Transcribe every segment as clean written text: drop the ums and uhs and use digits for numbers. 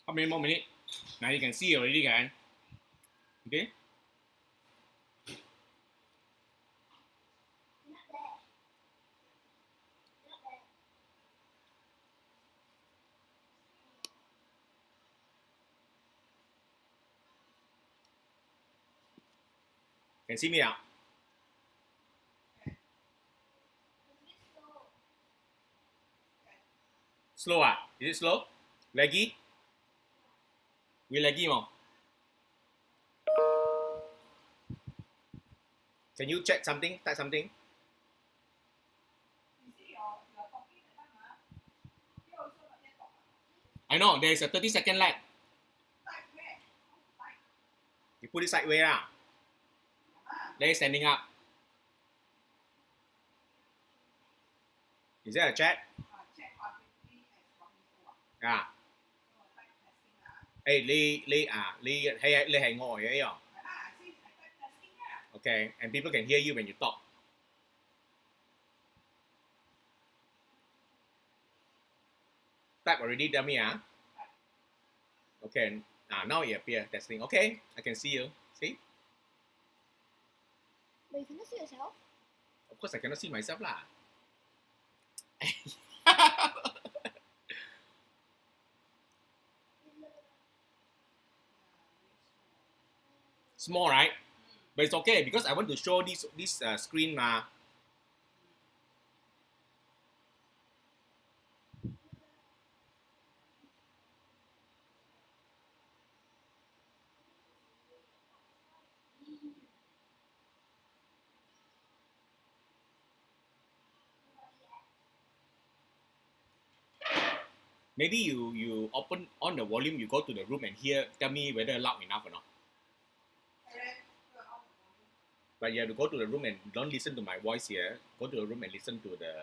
How many more minutes? Now you can see already, kan? Okay. Can see me now? Slow ah? Is it slow? Laggy? We laggy more. Can you check something? Type something? I know, there is a 30-second lag. You put it sideways lah. Then it's standing up. Is there a chat? À. Ê, Ly hay ngồi ấy à? Okay, and people can hear you when you talk. Type already, tell me ah. Okay, now it appear testing. Okay, I can see you. See? But you cannot see yourself? Of course I cannot see myself lah. Small, right? But it's okay because I want to show this screen ma. Maybe you open on the volume, you go to the room and hear. Tell me whether loud enough or not. But you have to go to the room and don't listen to my voice here. Go to the room and listen to the.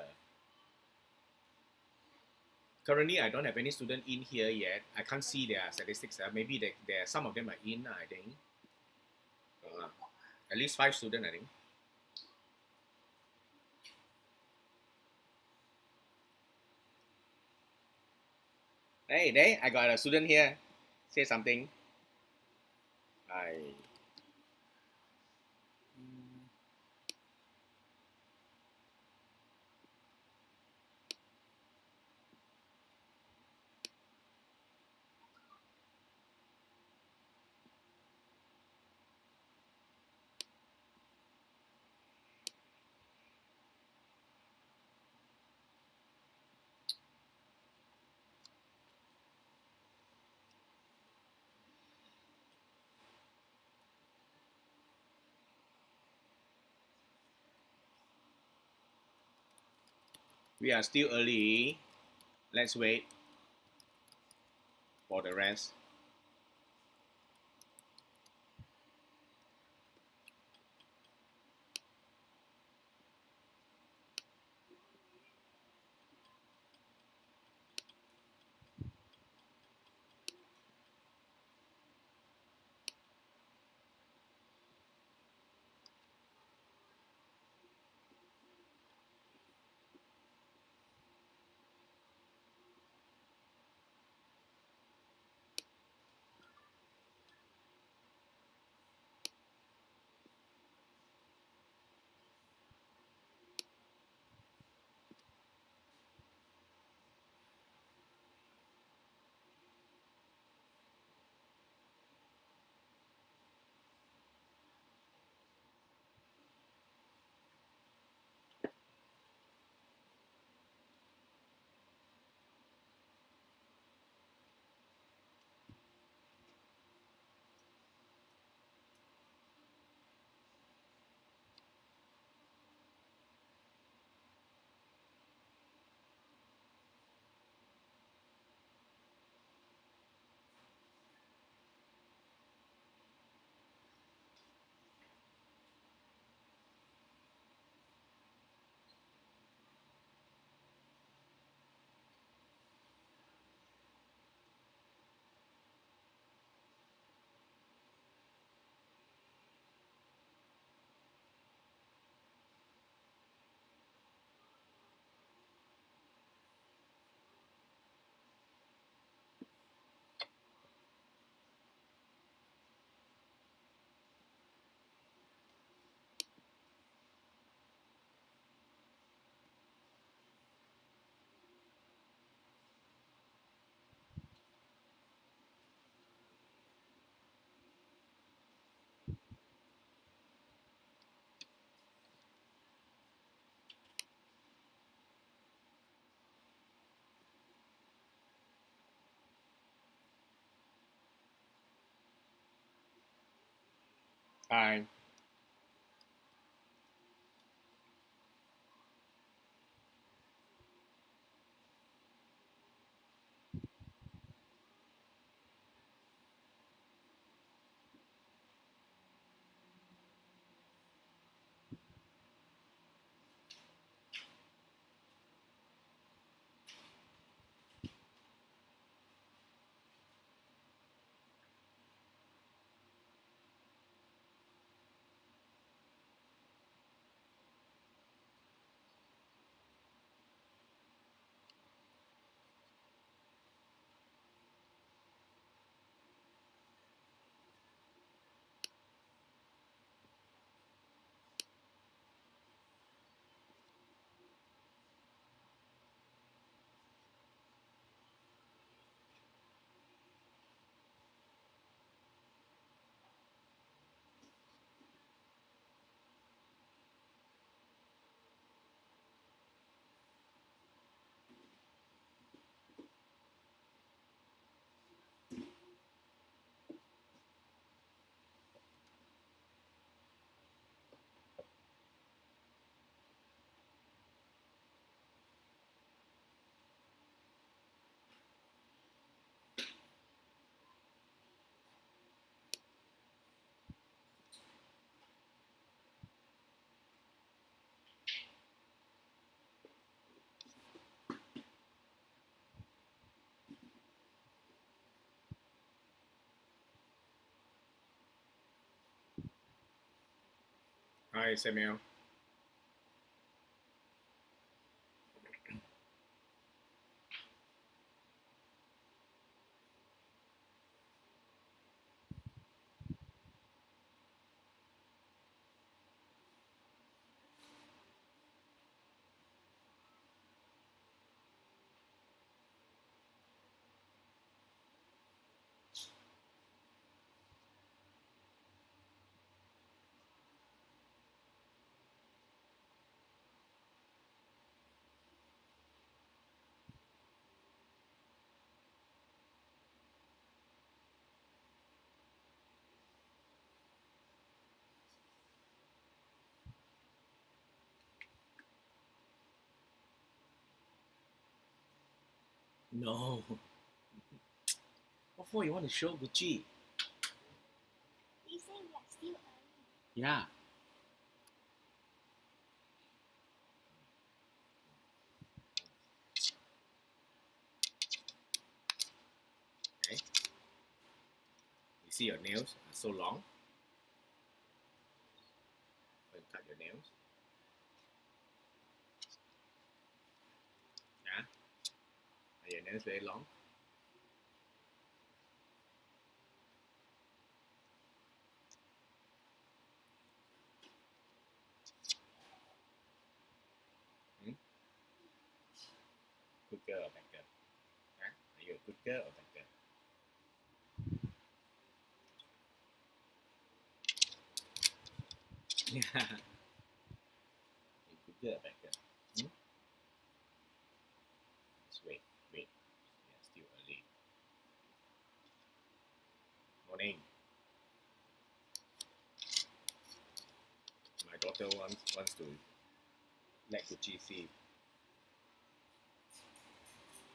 Currently, I don't have any student in here yet. I can't see their statistics. Maybe there some of them are in. I think. At least 5 students, I think. Hey, there, I got a student here. Say something. I. We are still early. Let's wait for the rest. Hi. Hi, Samuel. No. What for you want to show Gucci? You say we are still early. Yeah. Okay. You see your nails are so long. Go and cut your nails. Yeah. Are your nails very long? Hmm? Good girl or bad girl? Huh? Are you a good girl or bad girl? Yeah. You good girl or bad girl? Hmm? Just wait, wait. Yeah, still early. Morning. My daughter wants to let Gucci see.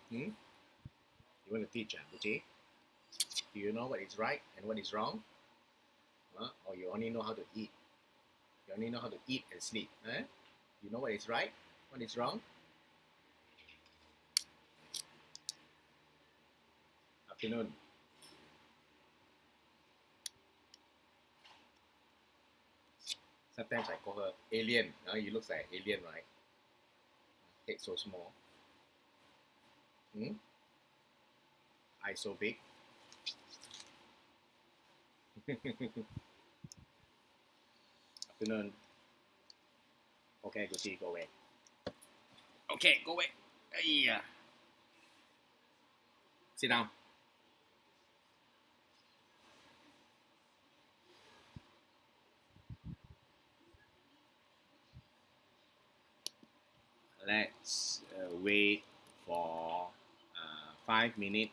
Hmm? You want to teach her, Gucci? Do you know what is right and what is wrong? Huh? Or you only know how to eat? You only know how to eat and sleep. Huh? You know what is right? What is wrong? Afternoon. Sometimes I call her alien. You look like alien, right? Head so small. Hmm? Eye so big. Afternoon. Okay, Gucci, go away. Okay, go away. Yeah. Sit down. Let's wait for 5 minutes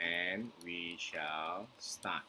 and we shall start.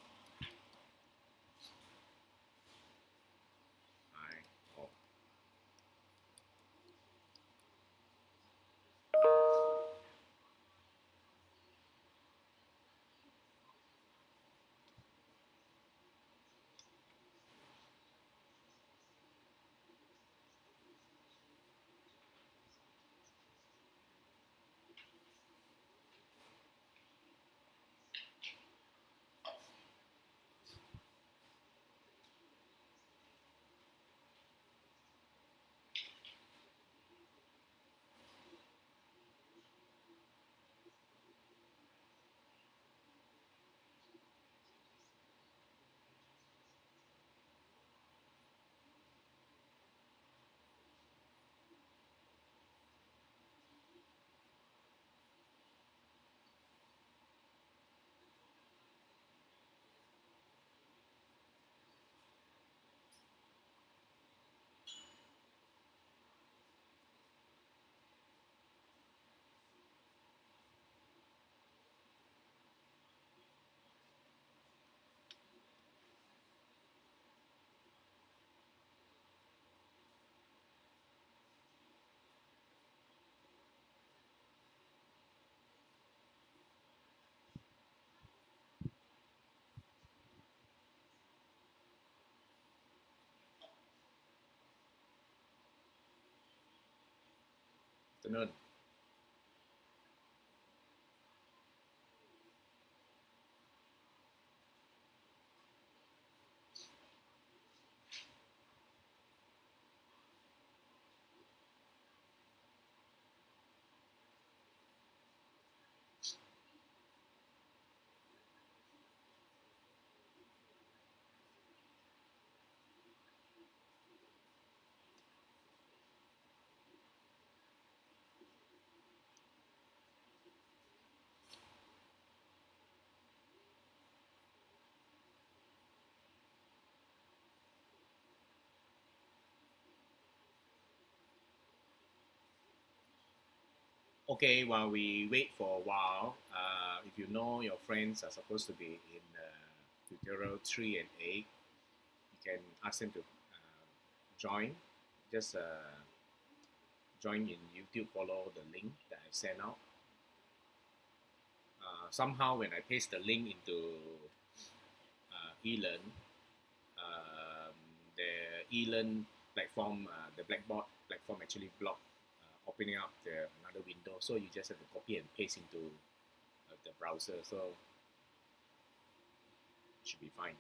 Afternoon. Okay, while we wait for a while, if you know your friends are supposed to be in tutorial 3 and 8, you can ask them to join. Just join in YouTube, follow the link that I sent out. Somehow, when I paste the link into eLearn, um, the eLearn platform, the Blackboard platform actually blocked opening up another window. So you just have to copy and paste into the browser. So it should be fine.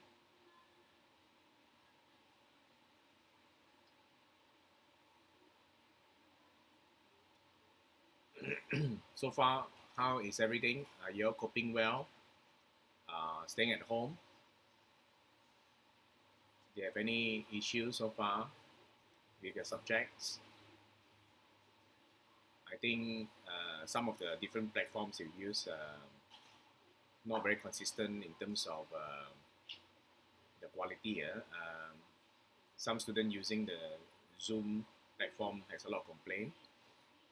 So far, how is everything? Are you all coping well? Staying at home? Do you have any issues so far with your subjects? I think some of the different platforms you use not very consistent in terms of the quality. Some student using the Zoom platform has a lot of complaint.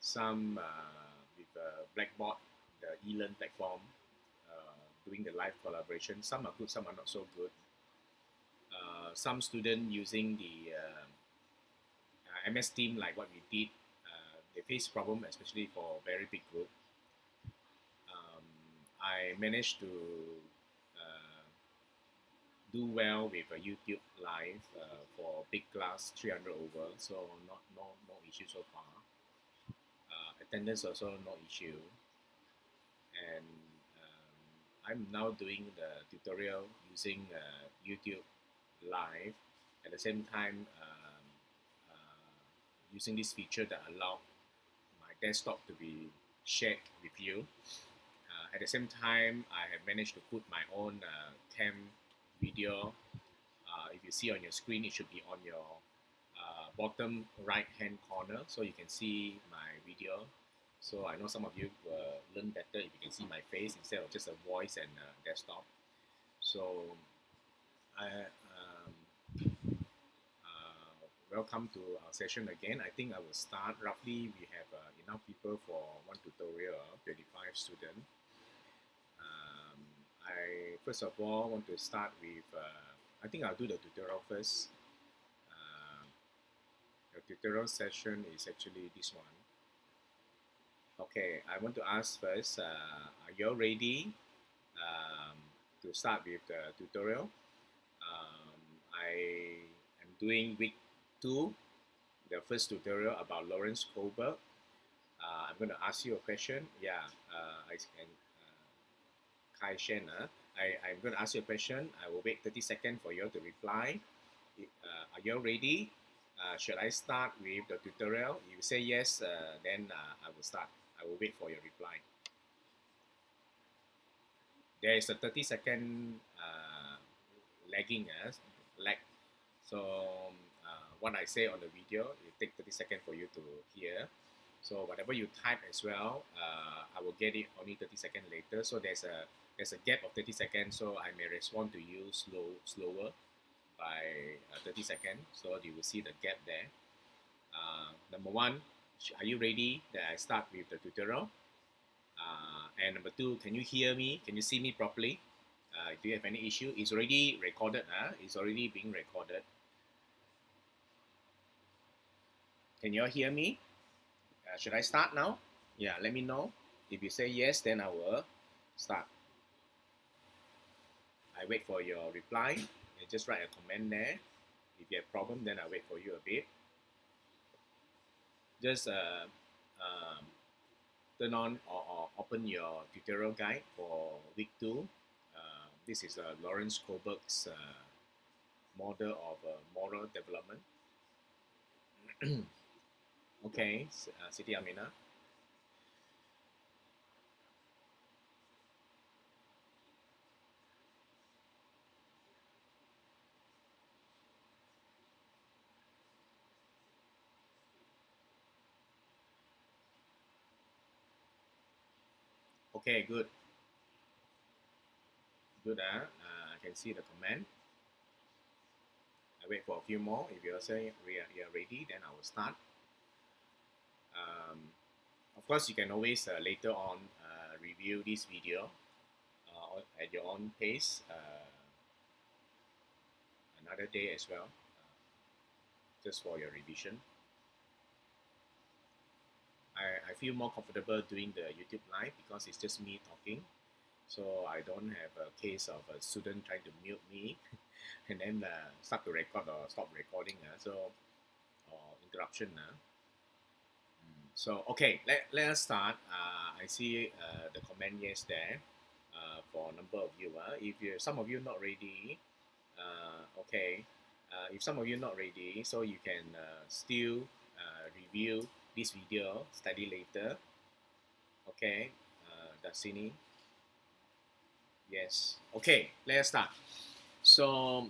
Some with Blackboard, the eLearn platform, doing the live collaboration. Some are good, some are not so good. Some student using the MS Team, like what we did, they face problem, especially for very big group. I managed to do well with a YouTube live for big class 300 over, so no issue so far. Attendance also no issue, and I'm now doing the tutorial using YouTube live. At the same time, using this feature that allow my desktop to be shared with you. At the same time, I have managed to put my own cam video. If you see on your screen, it should be on your bottom right hand corner, so you can see my video. So I know some of you will learn better if you can see my face instead of just a voice and desktop. So welcome to our session again. I think I will start roughly. We have enough people for one tutorial, 25 students. I first of all want to start with, I think I'll do the tutorial first. The tutorial session is actually this one. Okay, I want to ask first, are you all ready to start with the tutorial? I am doing week 2, the first tutorial about Lawrence Kohlberg. I'm going to ask you a question. Yeah, I can. Kai Shen, I'm going to ask you a question. I will wait 30 seconds for you to reply. Are you all ready? Should I start with the tutorial? If you say yes, then I will start. I will wait for your reply. There is a 30-second lagging, lag. So what I say on the video, it take 30 seconds for you to hear. So whatever you type as well, I will get it only 30 seconds later. So there's a gap of 30 seconds, so I may respond to you slower by 30 seconds. So you will see the gap there. Number one, are you ready that I start with the tutorial? And number two, can you hear me? Can you see me properly? Do you have any issue? It's already recorded. It's already being recorded. Can you all hear me? Should I start now? Yeah, let me know. If you say yes, then I will start. I wait for your reply. You just write a comment there. If you have problem, then I wait for you a bit. Just turn on or open your tutorial guide for week 2. This is Lawrence Koberg's model of moral development. Okay, Siti Amina. Okay, good. Good, I can see the comment. I wait for a few more. If you're saying you're ready, then I will start. Of course, you can always later on review this video at your own pace another day as well, just for your revision. I feel more comfortable doing the YouTube live because it's just me talking. So I don't have a case of a student trying to mute me and then start to record or stop recording. Or interruption. So okay, let us start. I see the comment yes there for a number of you. If some of you not ready, okay. If some of you not ready, so you can still review this video, study later. Okay, Dasini. Yes. Okay, let's start. So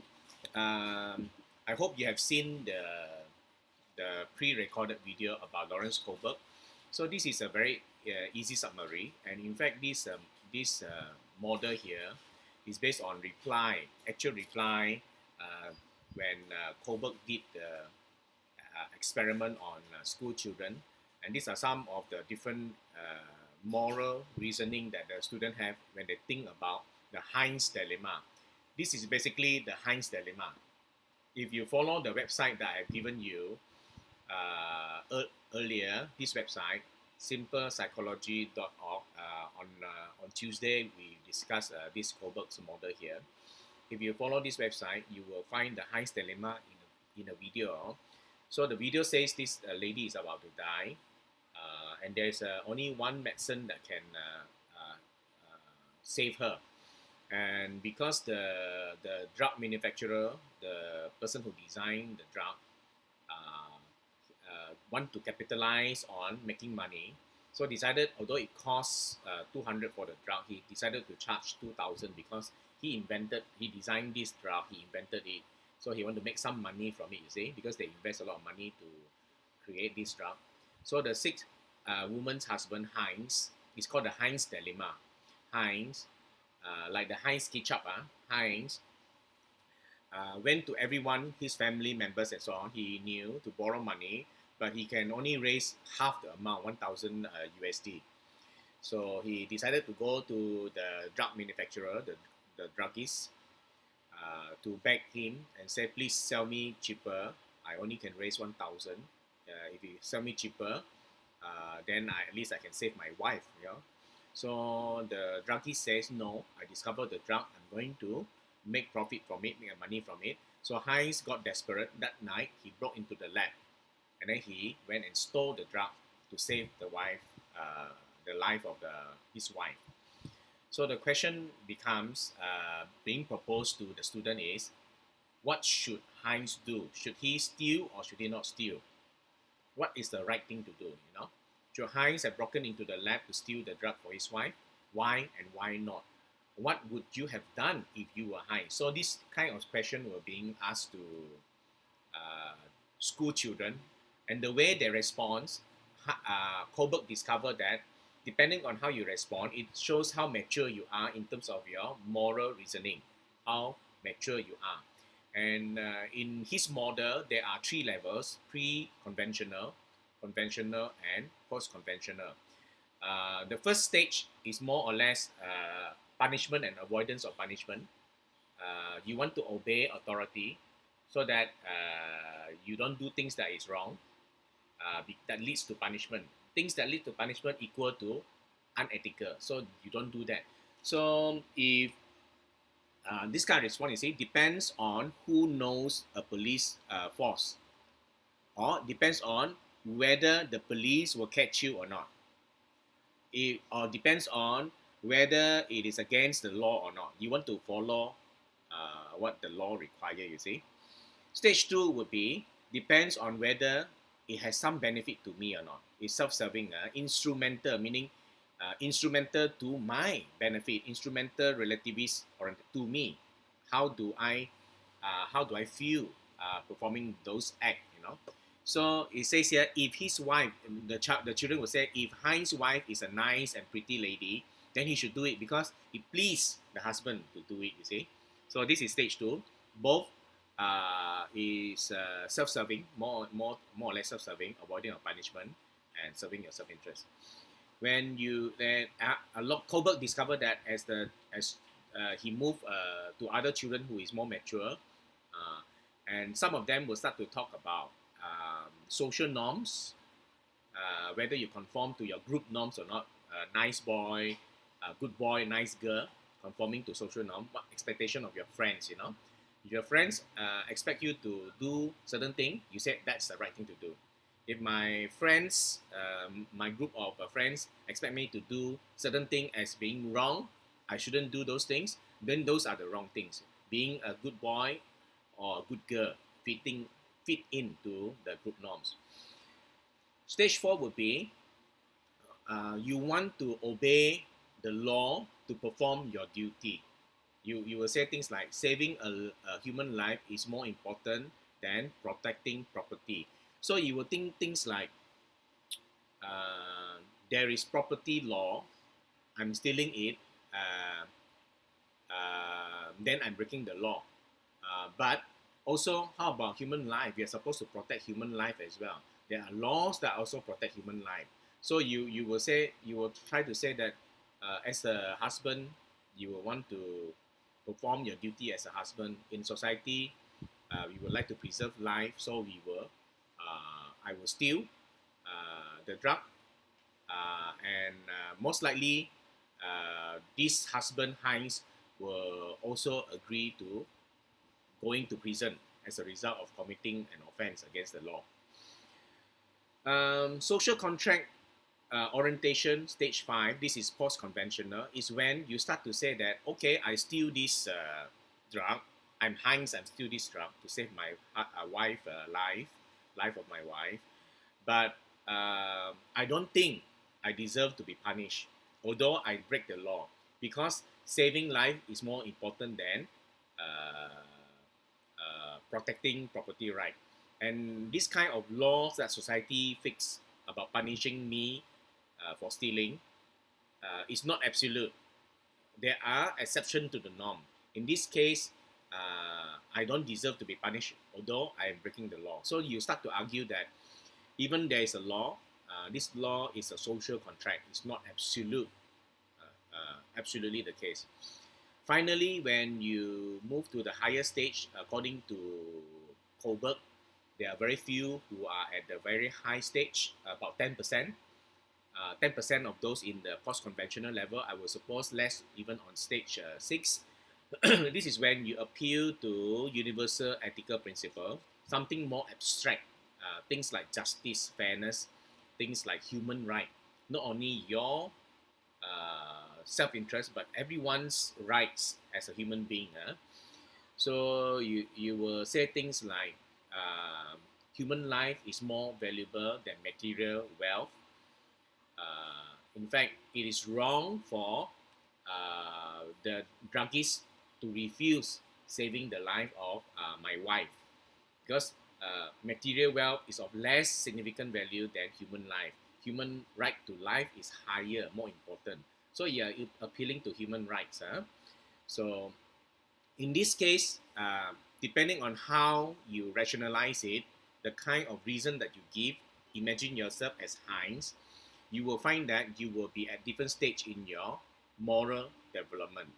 I hope you have seen the pre-recorded video about Lawrence Koberg. So this is a very easy summary, and in fact this model here is based on actual reply when Koberg did the experiment on school children, and these are some of the different moral reasoning that the student have when they think about the Heinz dilemma. This is basically the Heinz dilemma. If you follow the website that I've given you earlier, this website, simplepsychology.org, on Tuesday we discussed this Koberg's model here. If you follow this website, you will find the Heinz dilemma in a video. So the video says this lady is about to die, and there's only one medicine that can save her. And because the drug manufacturer, the person who designed the drug, want to capitalize on making money, so decided, although it costs 200 for the drug, he decided to charge 2,000 because he designed this drug, he invented it, so he want to make some money from it, you see, because they invest a lot of money to create this drug. So the sick woman's husband, Heinz, is called the Heinz dilemma. Heinz, like the Heinz ketchup, Heinz went to everyone, his family members and so on, he knew, to borrow money, but he can only raise half the amount, 1,000 USD. So he decided to go to the drug manufacturer, the druggist, to beg him and say, please sell me cheaper. I only can raise 1,000. If you sell me cheaper, then at least I can save my wife. So the druggist says, no, I discovered the drug. I'm going to make profit from it, make money from it. So Heinz got desperate. That night, he broke into the lab. And then he went and stole the drug to save the wife, the life of his wife. So the question becomes, being proposed to the student is, what should Heinz do? Should he steal or should he not steal? What is the right thing to do, Should Heinz have broken into the lab to steal the drug for his wife? Why and why not? What would you have done if you were Heinz? So this kind of question were being asked to school children. And the way they respond, Koberg discovered that depending on how you respond, it shows how mature you are in terms of your moral reasoning, how mature you are. And in his model, there are 3 levels: pre-conventional, conventional, and post-conventional. The first stage is more or less punishment and avoidance of punishment. You want to obey authority so that you don't do things that is wrong, that leads to punishment. Things that lead to punishment equal to unethical, so you don't do that. So if this kind of response, depends on who knows a police force, or depends on whether the police will catch you or not. It or depends on whether it is against the law or not. You want to follow what the law require, you see. Stage two would be depends on whether it has some benefit to me or not. It's self-serving, instrumental, meaning instrumental to my benefit, instrumental relativist oriented to me. How do I feel performing those acts, So it says here, if his wife, the children will say, if Heinz's wife is a nice and pretty lady, then he should do it because it pleased the husband to do it, you see. So this is stage two. Both is self-serving, more or less self-serving, avoiding of punishment and serving your self-interest. When you then Kohlberg discovered that as he moved to other children who is more mature, and some of them will start to talk about social norms, whether you conform to your group norms or not. Nice boy, good boy, nice girl, conforming to social norm, what expectation of your friends, If your friends expect you to do certain thing, you say that's the right thing to do. If my friends, my group of friends expect me to do certain thing as being wrong, I shouldn't do those things, then those are the wrong things. Being a good boy or a good girl, fit into the group norms. Stage four would be you want to obey the law to perform your duty. You will say things like saving a human life is more important than protecting property. So you will think things like there is property law, I'm stealing it, then I'm breaking the law. But also, how about human life? We are supposed to protect human life as well. There are laws that also protect human life. So you will try to say that as a husband, you will want to perform your duty as a husband in society. We would like to preserve life, so I will steal the drug, and most likely, this husband Heinz will also agree to going to prison as a result of committing an offense against the law. Social contract orientation, stage 5, this is post-conventional, is when you start to say that, okay, I steal this drug, I'm Heinz, I'm steal this drug to save my wife life of my wife, but I don't think I deserve to be punished, although I break the law, because saving life is more important than protecting property right. And this kind of laws that society fix about punishing me for stealing is not absolute. There are exceptions to the norm. In this case, I don't deserve to be punished, although I am breaking the law. So you start to argue that even there is a law, this law is a social contract. It's not absolutely the case. Finally, when you move to the higher stage, according to Kohlberg, there are very few who are at the very high stage, about 10%. 10% of those in the post-conventional level, I will suppose less even on stage 6. This is when you appeal to universal ethical principle, something more abstract, things like justice, fairness, things like human right, not only your self-interest, but everyone's rights as a human being. So you will say things like human life is more valuable than material wealth. In fact, it is wrong for the druggist to refuse saving the life of my wife, because material wealth is of less significant value than human life. Human right to life is higher, more important. So yeah, appealing to human rights. So in this case, depending on how you rationalize it, the kind of reason that you give, imagine yourself as Heinz, you will find that you will be at different stage in your moral development.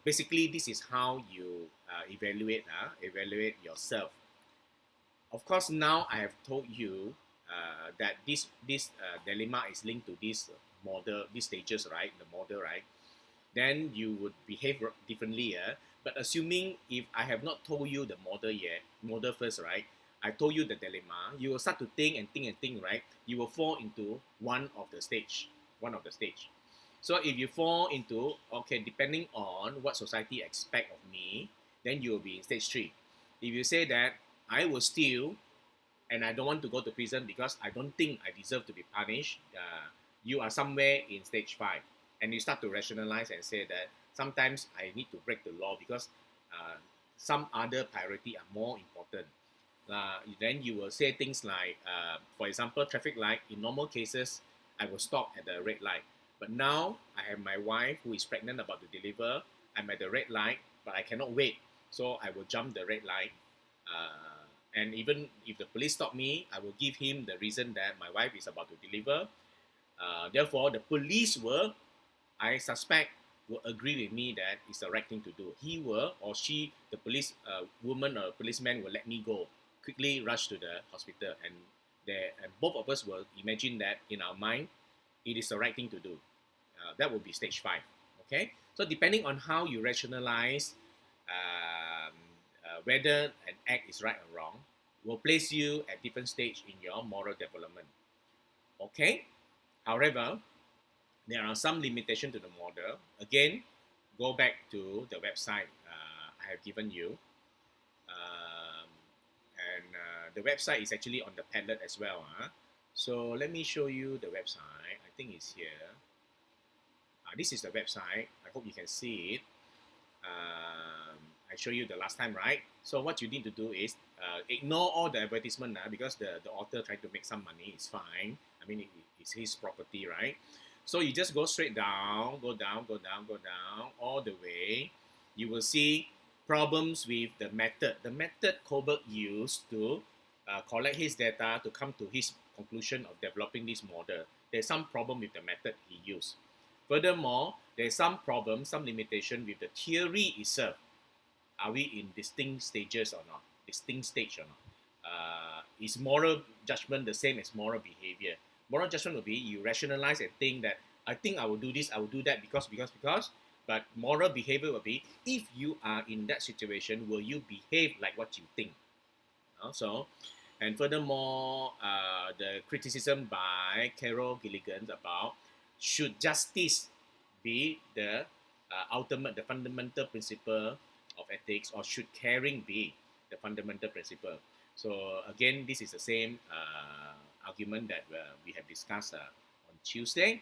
Basically, this is how you evaluate yourself. Of course, now I have told you that this dilemma is linked to this model, these stages, right? The model, right? Then you would behave differently. But assuming if I have not told you the model yet, model first, right? I told you the dilemma. You will start to think and think and think, right? You will fall into one of the stage. So if you fall into, okay, depending on what society expect of me, then you will be in stage 3. If you say that I will steal and I don't want to go to prison because I don't think I deserve to be punished, you are somewhere in stage 5. And you start to rationalize and say that sometimes I need to break the law because some other priority are more important. Then you will say things like, for example, traffic light. In normal cases, I will stop at the red light. But now I have my wife who is pregnant, about to deliver. I'm at the red light, but I cannot wait. So I will jump the red light. And even if the police stop me, I will give him the reason that my wife is about to deliver. Therefore, the police will, I suspect, will agree with me that it's the right thing to do. He will, or she, the police woman or policeman, will let me go, quickly rush to the hospital, and both of us will imagine that in our mind it is the right thing to do. That will be stage 5. Okay, so depending on how you rationalize whether an act is right or wrong, will place you at different stage in your moral development. Okay, however, there are some limitation to the model. Again, go back to the website I have given you. The website is actually on the Padlet as well. So let me show you the website. I think it's here. This is the website. I hope you can see it. I showed you the last time, right? So what you need to do is ignore all the advertisement because the author trying to make some money. It's fine. I mean, it's his property, right? So you just go straight down, go down, all the way. You will see problems with the method. The method Kohlberg used to collect his data to come to his conclusion of developing this model. There's some problem with the method he used. Furthermore, there's some problem, some limitation with the theory itself. Are we in distinct stages or not? Distinct stage or not? Is moral judgment the same as moral behavior? Moral judgment will be you rationalize and think that I think I will do this, I will do that because. But moral behavior will be if you are in that situation, will you behave like what you think? And furthermore, the criticism by Carol Gilligan about should justice be the ultimate, the fundamental principle of ethics, or should caring be the fundamental principle? So again, this is the same argument that we have discussed on Tuesday.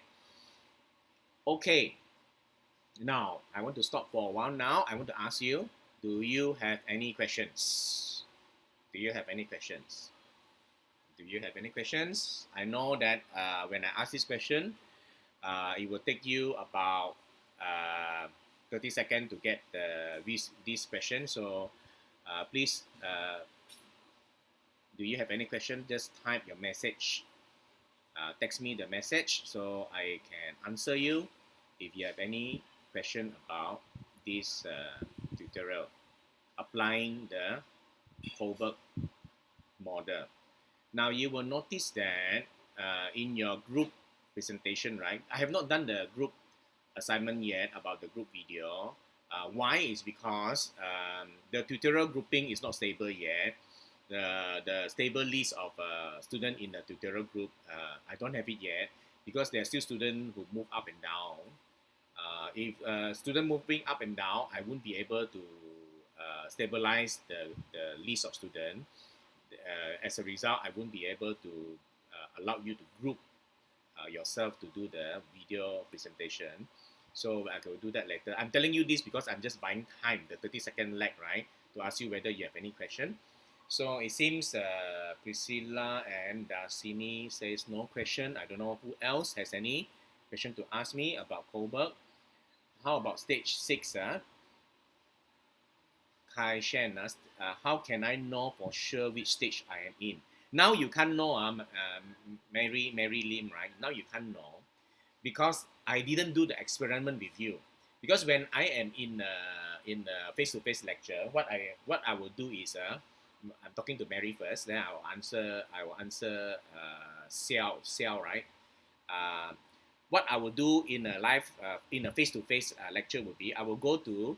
Okay, now I want to stop for a while now. I want to ask you, do you have any questions? Do you have any questions? I know that when I ask this question, it will take you about 30 seconds to get this question. So please, do you have any question? Just type your message. Text me the message so I can answer you if you have any question about this tutorial applying the Kohlberg model. Now you will notice that in your group presentation, right? I have not done the group assignment yet about the group video. Why is because the tutorial grouping is not stable yet. The stable list of students in the tutorial group, I don't have it yet because there are still students who move up and down. If student moving up and down, I won't be able to stabilize the list of students. As a result, I won't be able to allow you to group yourself to do the video presentation. So I will do that later. I'm telling you this because I'm just buying time, the 30-second lag, right, to ask you whether you have any question. So it seems Priscilla and Darcini says no question. I don't know who else has any question to ask me about Kohlberg. How about stage 6? Kai Shen, how can I know for sure which stage I am in? Now you can't know, Mary Lim, right? Now you can't know because I didn't do the experiment with you. Because when I am in the face-to-face lecture, what I will do is I'm talking to Mary first, then I will answer Xiao, right? What I will do in a live in a face-to-face lecture would be I will go to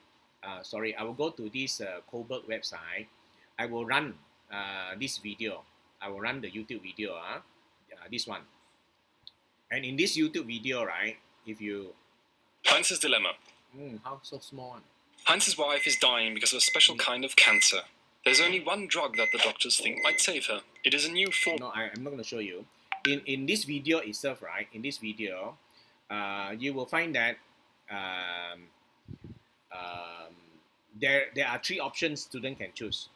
this Kohlberg website. I will run this video. I will run the YouTube video, this one. And in this YouTube video, right, if you... Heinz's dilemma. How so small one? Heinz's wife is dying because of a special kind of cancer. There's only one drug that the doctors think might save her. It is a new form. No, I'm not going to show you. In this video itself, right, in this video, you will find that there are 3 options student can choose.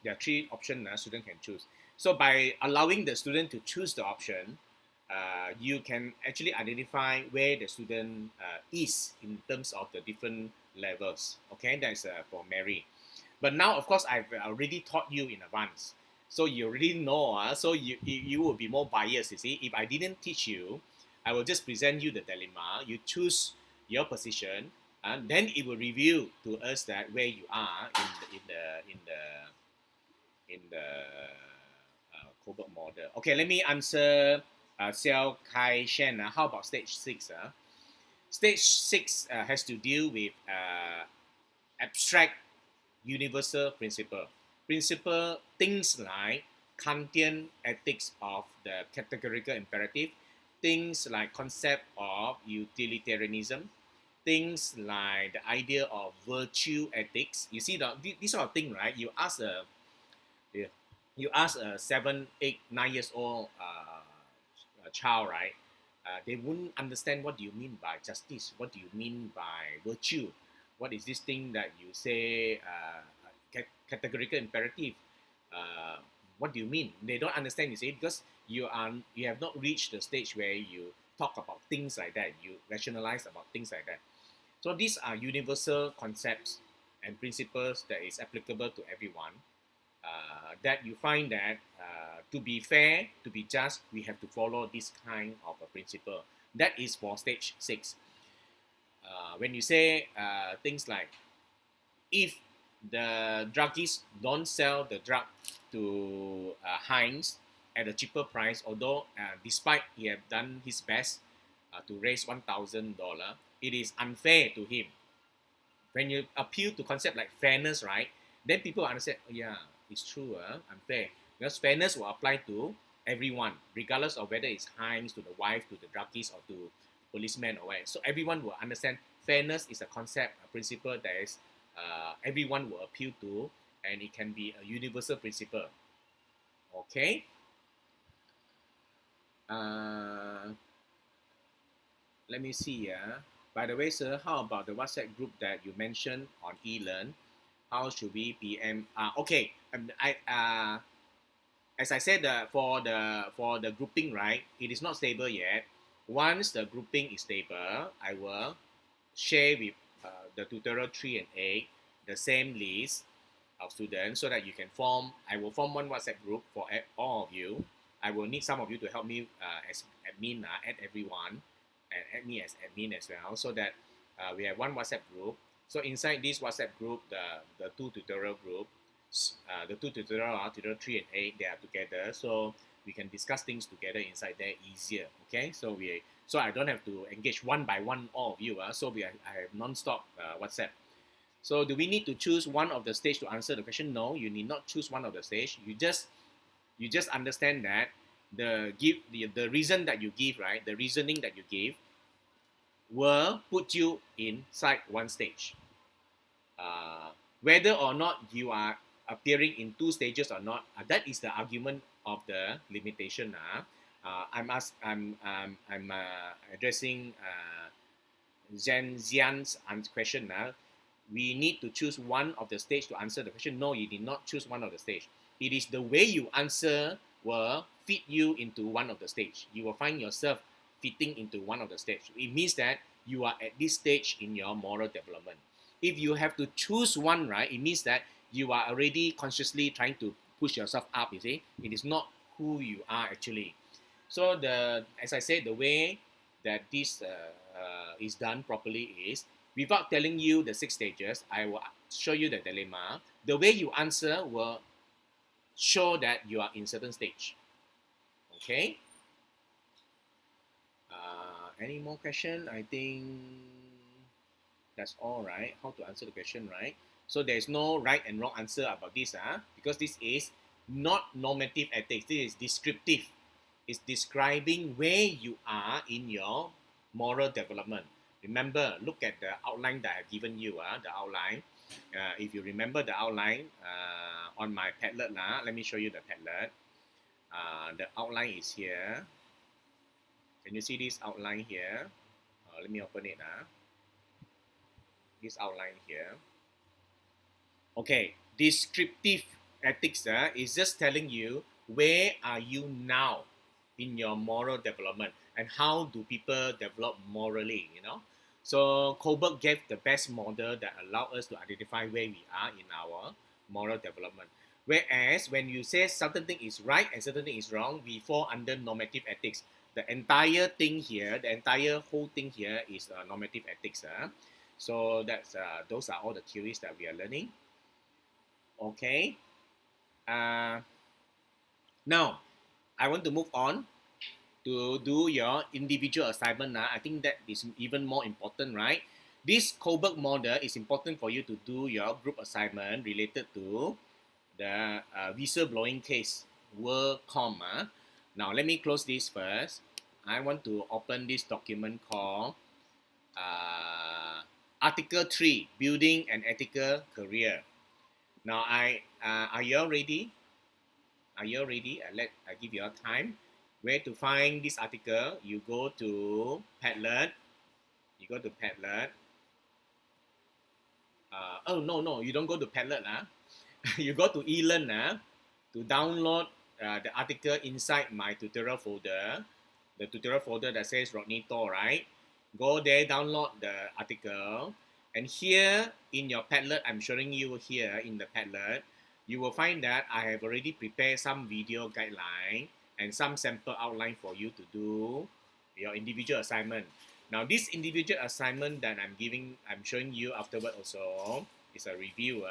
There are 3 options student can choose. So by allowing the student to choose the option, you can actually identify where the student is in terms of the different levels. Okay, that's for Mary. But now, of course, I've already taught you in advance. So you already know, so you will be more biased, you see. If I didn't teach you, I will just present you the dilemma. You choose your position, and then it will reveal to us that where you are in the Colbert model. Okay, let me answer Xiao Kai Shen. How about stage 6? Stage 6 has to deal with abstract universal principle. Things like Kantian ethics of the categorical imperative, things like concept of utilitarianism, things like the idea of virtue ethics. You see this sort of thing, right? You ask a 7, 8, 9 years old child, right? They wouldn't understand what do you mean by justice, what do you mean by virtue, what is this thing that you say categorical imperative, what do you mean? They don't understand, you see, because you have not reached the stage where you talk about things like that, you rationalize about things like that. So these are universal concepts and principles that is applicable to everyone, that you find that to be fair, to be just, we have to follow this kind of a principle. That is for stage 6. When you say things like, if the druggists don't sell the drug to Heinz at a cheaper price, although despite he have done his best to raise $1,000, it is unfair to him. When you appeal to concept like fairness, right, then people understand, oh, yeah, it's true, unfair. Because fairness will apply to everyone, regardless of whether it's Heinz, to the wife, to the druggist, or to policeman or what. So everyone will understand fairness is a concept, a principle that is everyone will appeal to, and it can be a universal principle. Okay. Let me see. By the way, sir, how about the WhatsApp group that you mentioned on eLearn? How should we PM? Okay. As I said, for the grouping, right, it is not stable yet. Once the grouping is stable, I will share with the tutorial 3 and 8 the same list of students so that you can form. I will form one WhatsApp group for all of you. I will need some of you to help me as admin, add everyone, and add me as admin as well, so that we have one WhatsApp group. So inside this WhatsApp group, the 2 tutorial groups, the 2 tutorial, tutorial 3 and 8, they are together, so we can discuss things together inside there easier. Okay, so I don't have to engage one by one all of you. So I have non-stop WhatsApp. So do we need to choose one of the stage to answer the question? No, you need not choose one of the stage. You just understand that the reason that you give, right, the reasoning that you give will put you inside one stage. Whether or not you are appearing in 2 stages or not, that is the argument of the limitation. I'm addressing Xian's question. We need to choose one of the stage to answer the question. No, you did not choose one of the stage. It is the way you answer will fit you into one of the stage. You will find yourself fitting into one of the stage. It means that you are at this stage in your moral development. If you have to choose one, right, it means that you are already consciously trying to push yourself up, you see. It is not who you are actually. So as I said, the way that this is done properly is, without telling you the 6 stages, I will show you the dilemma. The way you answer will show that you are in certain stage. Okay? Any more question? I think that's all, right? How to answer the question, right? So there's no right and wrong answer about this, because this is not normative ethics. This is descriptive. It's describing where you are in your moral development. Remember, look at the outline that I've given you, the outline. If you remember the outline on my Padlet, let me show you the Padlet. The outline is here. Can you see this outline here? Let me open it. This outline here. Okay, descriptive ethics is just telling you where are you now in your moral development and how do people develop morally, you know. So Kohlberg gave the best model that allowed us to identify where we are in our moral development. Whereas when you say certain thing is right and certain thing is wrong, we fall under normative ethics. The entire thing here, the entire whole thing here is normative ethics. So that's those are all the theories that we are learning. Okay. Now, I want to move on to do your individual assignment. I think that is even more important, right? This Kohlberg model is important for you to do your group assignment related to the whistleblowing case, WorldCom. Now, let me close this first. I want to open this document called Article 3, Building an Ethical Career. Now, are you all ready? Are you all ready? I give you a time. Where to find this article? You go to Padlet. You go to Padlet. Oh, no, you don't go to Padlet. You go to eLearn to download the article inside my tutorial folder. The tutorial folder that says Rodney Toh, right? Go there, download the article. And here in your Padlet, I'm showing you here in the Padlet, you will find that I have already prepared some video guideline and some sample outline for you to do your individual assignment. Now, this individual assignment that I'm showing you afterward also is a review.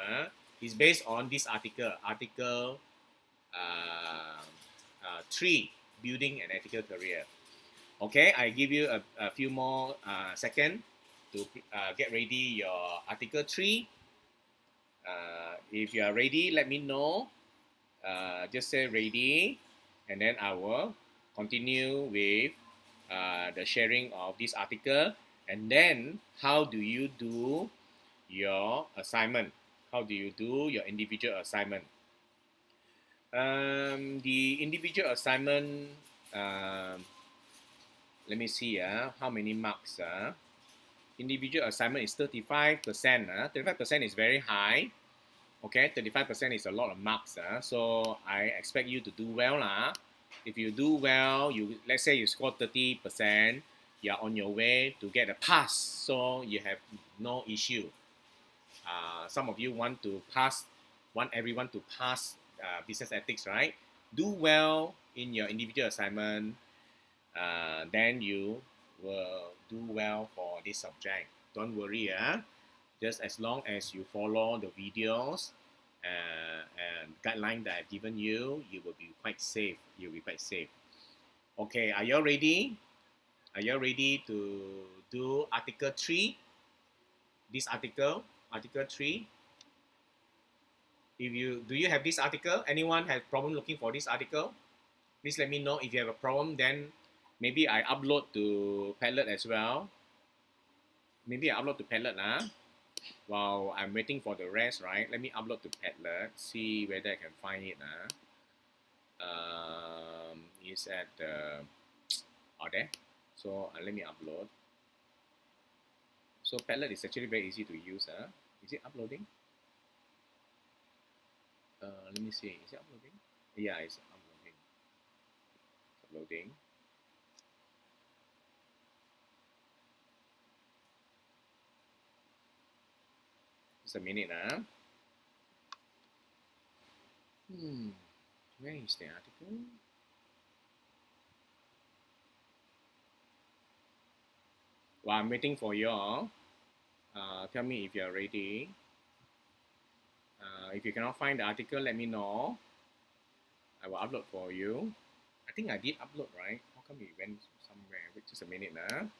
Is based on this article, Article 3, Building an Ethical Career. Okay, I give you a few more seconds to get ready your Article 3. If you are ready, let me know. Just say ready, and then I will continue with the sharing of this article. And then, how do you do your assignment? How do you do your individual assignment? The individual assignment, let me see how many marks. Individual assignment is 35%. 35% is very high. Okay, 35% is a lot of marks. So I expect you to do well. If you do well, let's say you score 30%, you're on your way to get a pass. So you have no issue. Some of you want everyone to pass business ethics, right? Do well in your individual assignment, then you will do well for this subject. Don't worry, just as long as you follow the videos and guideline that I've given you, you will be quite safe. You'll be quite safe. Okay, are you all ready? Are you all ready to do Article 3? This article, Article 3. Do you have this article? Anyone have problem looking for this article? Please let me know. If you have a problem, then maybe I upload to Padlet as well. Maybe I upload to Padlet while I'm waiting for the rest, right? Let me upload to Padlet, see whether I can find it. It's at there. So let me upload. So Padlet is actually very easy to use. Is it uploading? Let me see. Is it uploading? Yeah, it's uploading. It's uploading. Just a minute. Where is the article? While I'm waiting for you all, tell me if you're ready. If you cannot find the article, let me know. I will upload for you. I think I did upload, right? How come it went somewhere? Wait just a minute. I'm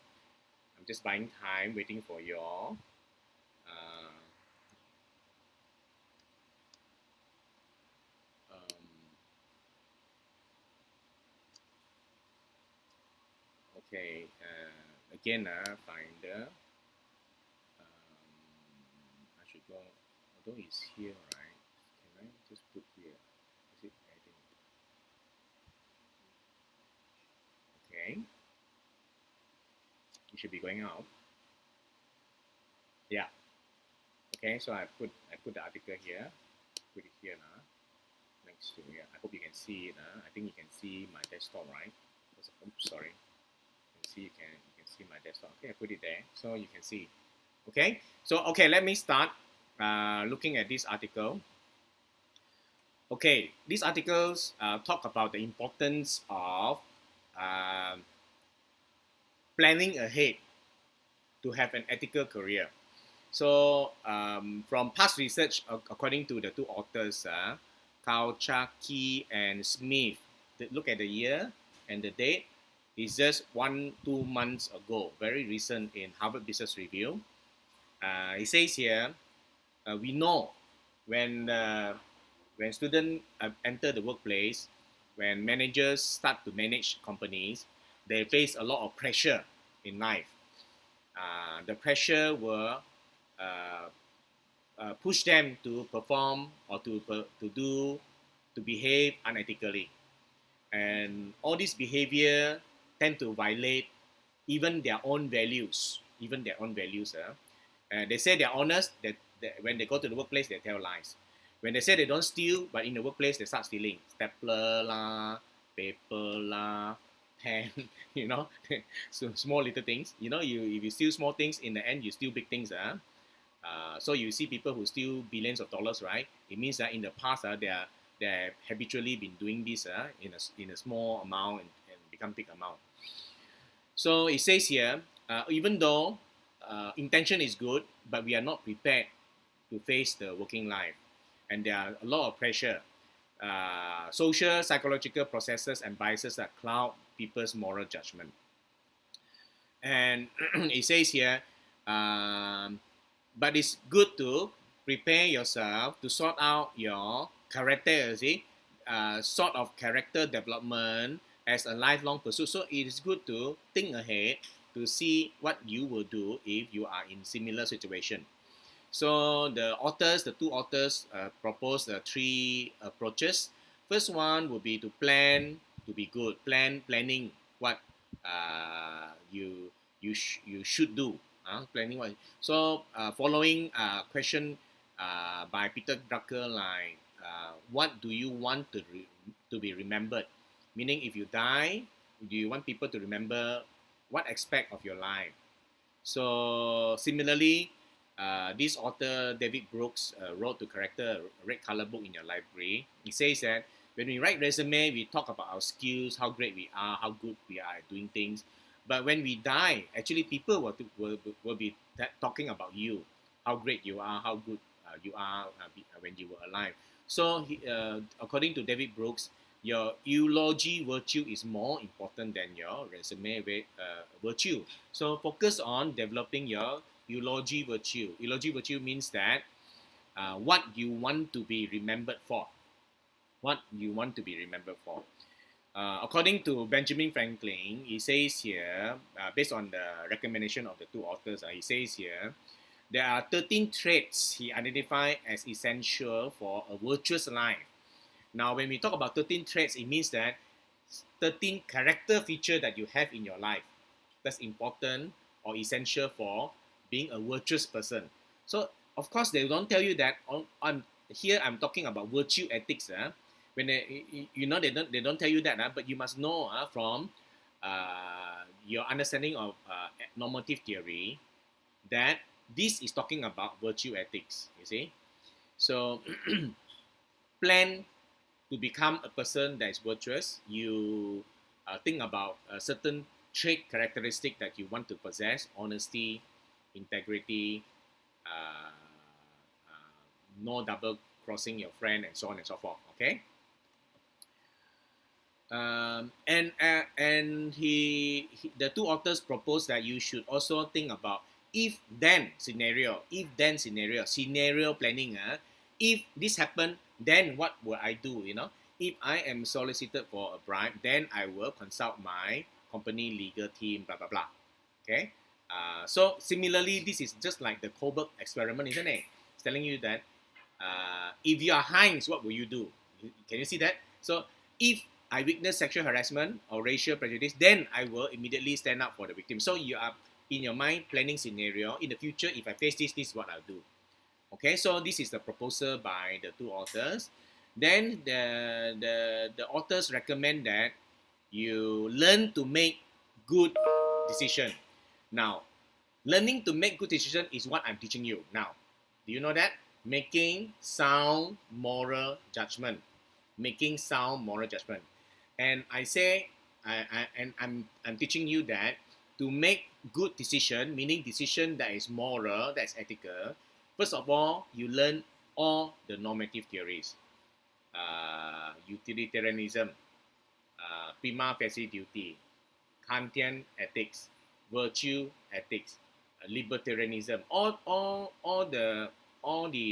just buying time, waiting for you all. Okay, again, finder. I should go, although it's here, right? Can I just put here? Is it adding? Okay, it should be going out. Yeah. Okay, so I put the article here. Put it here now. Next to here. I hope you can see it. I think you can see my desktop, right? Oops, sorry. You can see my desktop. Okay, I put it there so you can see. Okay, so okay, let me start looking at this article. Okay, these articles talk about the importance of planning ahead to have an ethical career. So, from past research, according to the two authors, Kawchaki and Smith, look at the year and the date. It's just 1-2 months ago, very recent in Harvard Business Review. It says here, we know when students enter the workplace, when managers start to manage companies, they face a lot of pressure in life. The pressure will push them to perform or to behave unethically, and all this behavior tend to violate even their own values. They say they're honest, that when they go to the workplace they tell lies. When they say they don't steal, but in the workplace they start stealing stapler lah, paper lah, pen, so small little things. If you steal small things, in the end you steal big things. So you see people who steal billions of dollars, right? It means that in the past they have habitually been doing this in a small amount and become big amount. So it says here, even though intention is good, but we are not prepared to face the working life, and there are a lot of pressure, social, psychological processes and biases that cloud people's moral judgment. And it says here, but it's good to prepare yourself to sort out your character, sort of character development as a lifelong pursuit. So it is good to think ahead to see what you will do if you are in similar situation. So the two authors propose 3 approaches. First one would be to plan to be good. Planning what you should do. Planning what. So following question by Peter Drucker, like what do you want to be remembered? Meaning, if you die, do you want people to remember what aspect of your life? So similarly, this author David Brooks wrote to character a red color book in your library. He says that when we write resume, we talk about our skills, how great we are, how good we are at doing things. But when we die, actually people will be talking about you, how great you are, how good you are when you were alive. So according to David Brooks, your eulogy virtue is more important than your resume virtue. So focus on developing your eulogy virtue. Eulogy virtue means that what you want to be remembered for. According to Benjamin Franklin, he says here, based on the recommendation of the two authors, he says here, there are 13 traits he identified as essential for a virtuous life. Now, when we talk about 13 traits, it means that 13 character features that you have in your life that's important or essential for being a virtuous person. So, of course, they don't tell you that. I'm talking about virtue ethics. When they don't tell you that, but you must know from your understanding of normative theory that this is talking about virtue ethics. You see, so plan to become a person that is virtuous. You think about a certain trait characteristic that you want to possess: honesty, integrity, no double crossing your friend, and so on and so forth. Okay. The two authors propose that you should also think about if-then scenario planning. If this happened, then what will I do? If I am solicited for a bribe, then I will consult my company legal team, blah, blah, blah. Okay? So similarly, this is just like the Kohlberg experiment, isn't it? It's telling you that if you are Heinz, what will you do? Can you see that? So if I witness sexual harassment or racial prejudice, then I will immediately stand up for the victim. So you are in your mind planning scenario. In the future, if I face this, this is what I'll do. Okay, so this is the proposal by the two authors. Then the authors recommend that you learn to make good decision. Now, learning to make good decision is what I'm teaching you now. Do you know that? Making sound moral judgment. Making sound moral judgment. And I say, I'm teaching you that to make good decision, meaning decision that is moral, that's ethical, first of all, you learn all the normative theories. Utilitarianism, prima facie duty, Kantian ethics, virtue ethics, libertarianism, all the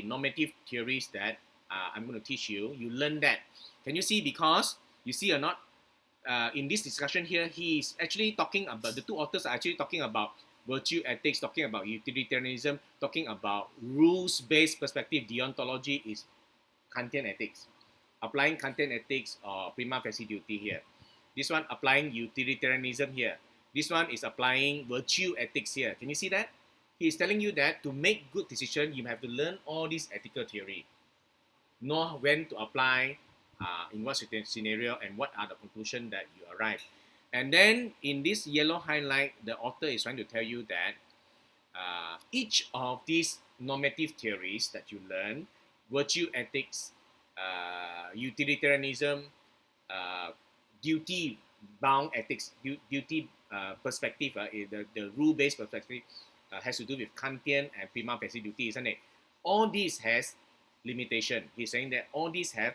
normative theories that I'm going to teach you. You learn that. Can you see? Because you see or not, in this discussion here, he is actually talking about, the two authors are actually talking about virtue ethics, talking about utilitarianism, talking about rules-based perspective. Deontology is Kantian ethics. Applying Kantian ethics or prima facie duty here. This one applying utilitarianism here. This one is applying virtue ethics here. Can you see that? He is telling you that to make good decision, you have to learn all this ethical theory. Know when to apply, in what scenario, and what are the conclusions that you arrive. And then in this yellow highlight, the author is trying to tell you that each of these normative theories that you learn, virtue ethics, utilitarianism, duty-bound ethics, duty perspective, the rule-based perspective has to do with Kantian and prima facie duty, isn't it? All these has limitation. He's saying that all these have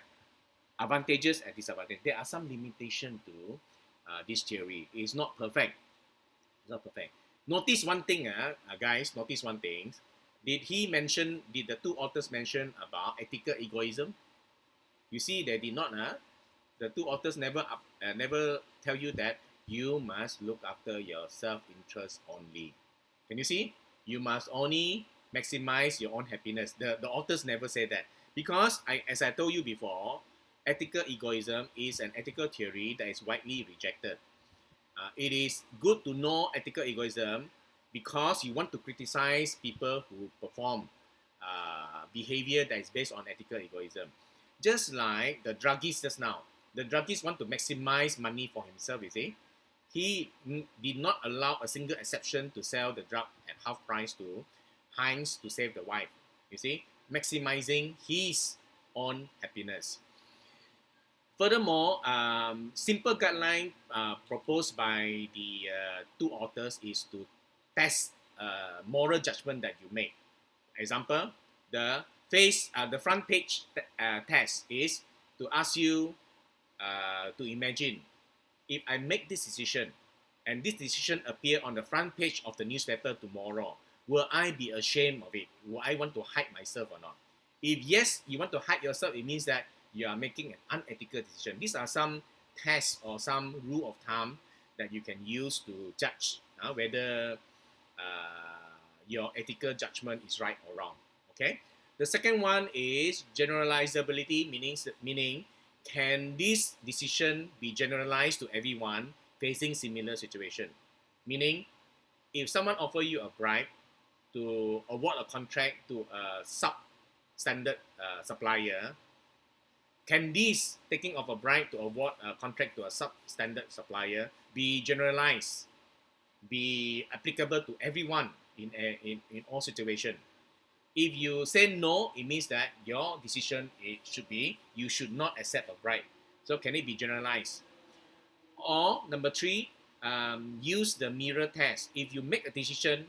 advantages and disadvantages. There are some limitation to this theory. It's not perfect. It's not perfect. Notice one thing, guys. Notice one thing. Did the two authors mention about ethical egoism? You see, they did not. The two authors never tell you that you must look after your self-interest only. Can you see? You must only maximize your own happiness. The authors never say that. Because, as I told you before, ethical egoism is an ethical theory that is widely rejected. It is good to know ethical egoism because you want to criticize people who perform behavior that is based on ethical egoism. Just like the druggist just now. The druggist want to maximize money for himself, you see. He did not allow a single exception to sell the drug at half price to Heinz to save the wife. You see, maximizing his own happiness. Furthermore, simple guideline proposed by the two authors is to test moral judgment that you make. Example, the front page test is to ask you to imagine, if I make this decision and this decision appear on the front page of the newspaper tomorrow, will I be ashamed of it? Will I want to hide myself or not? If yes, you want to hide yourself, it means that you are making an unethical decision. These are some tests or some rule of thumb that you can use to judge whether your ethical judgment is right or wrong. Okay. The second one is generalizability, meaning can this decision be generalized to everyone facing similar situation? Meaning, if someone offer you a bribe to award a contract to a substandard supplier, can this taking of a bribe to award a contract to a substandard supplier be generalized, be applicable to everyone in all situations? If you say no, it means that your decision should be you should not accept a bribe. So can it be generalized? Or number three, use the mirror test. If you make a decision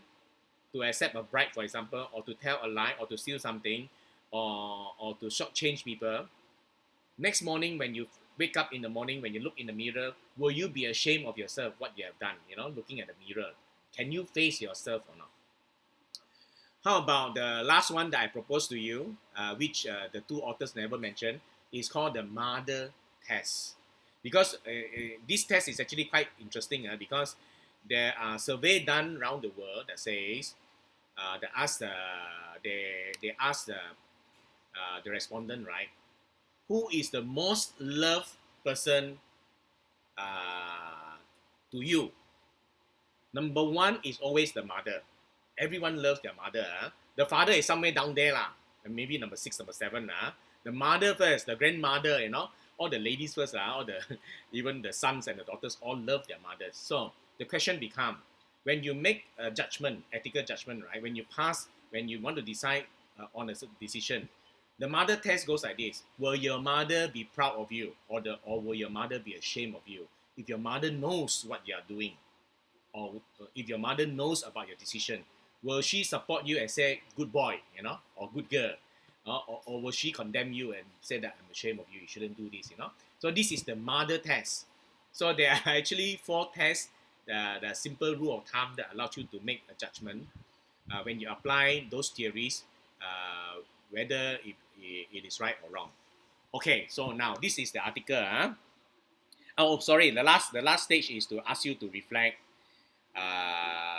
to accept a bribe, for example, or to tell a lie, or to steal something, or to shortchange people, next morning when you wake up in the morning, when you look in the mirror, will you be ashamed of yourself, what you have done? Looking at the mirror, can you face yourself or not? How about the last one that I proposed to you, which the two authors never mentioned, is called the mother test. Because this test is actually quite interesting because there are survey done around the world that says they ask the respondent, right, who is the most loved person to you. Number one is always the mother. Everyone loves their mother. The father is somewhere down there lah, and maybe number 6, number 7 lah. The mother first, the grandmother, all the ladies first lah, all the even the sons and the daughters all love their mothers. So the question becomes, when you make a judgment, ethical judgment, right? When you want to decide on a decision, the mother test goes like this: will your mother be proud of you, or will your mother be ashamed of you? If your mother knows what you are doing, or if your mother knows about your decision, will she support you and say good boy, or good girl, or will she condemn you and say that I'm ashamed of you, you shouldn't do this? So this is the mother test. So there are actually 4 tests, the simple rule of thumb that allows you to make a judgment when you apply those theories, whether it is right or wrong. Okay, so now this is the article. Oh, sorry, the last stage is to ask you to reflect.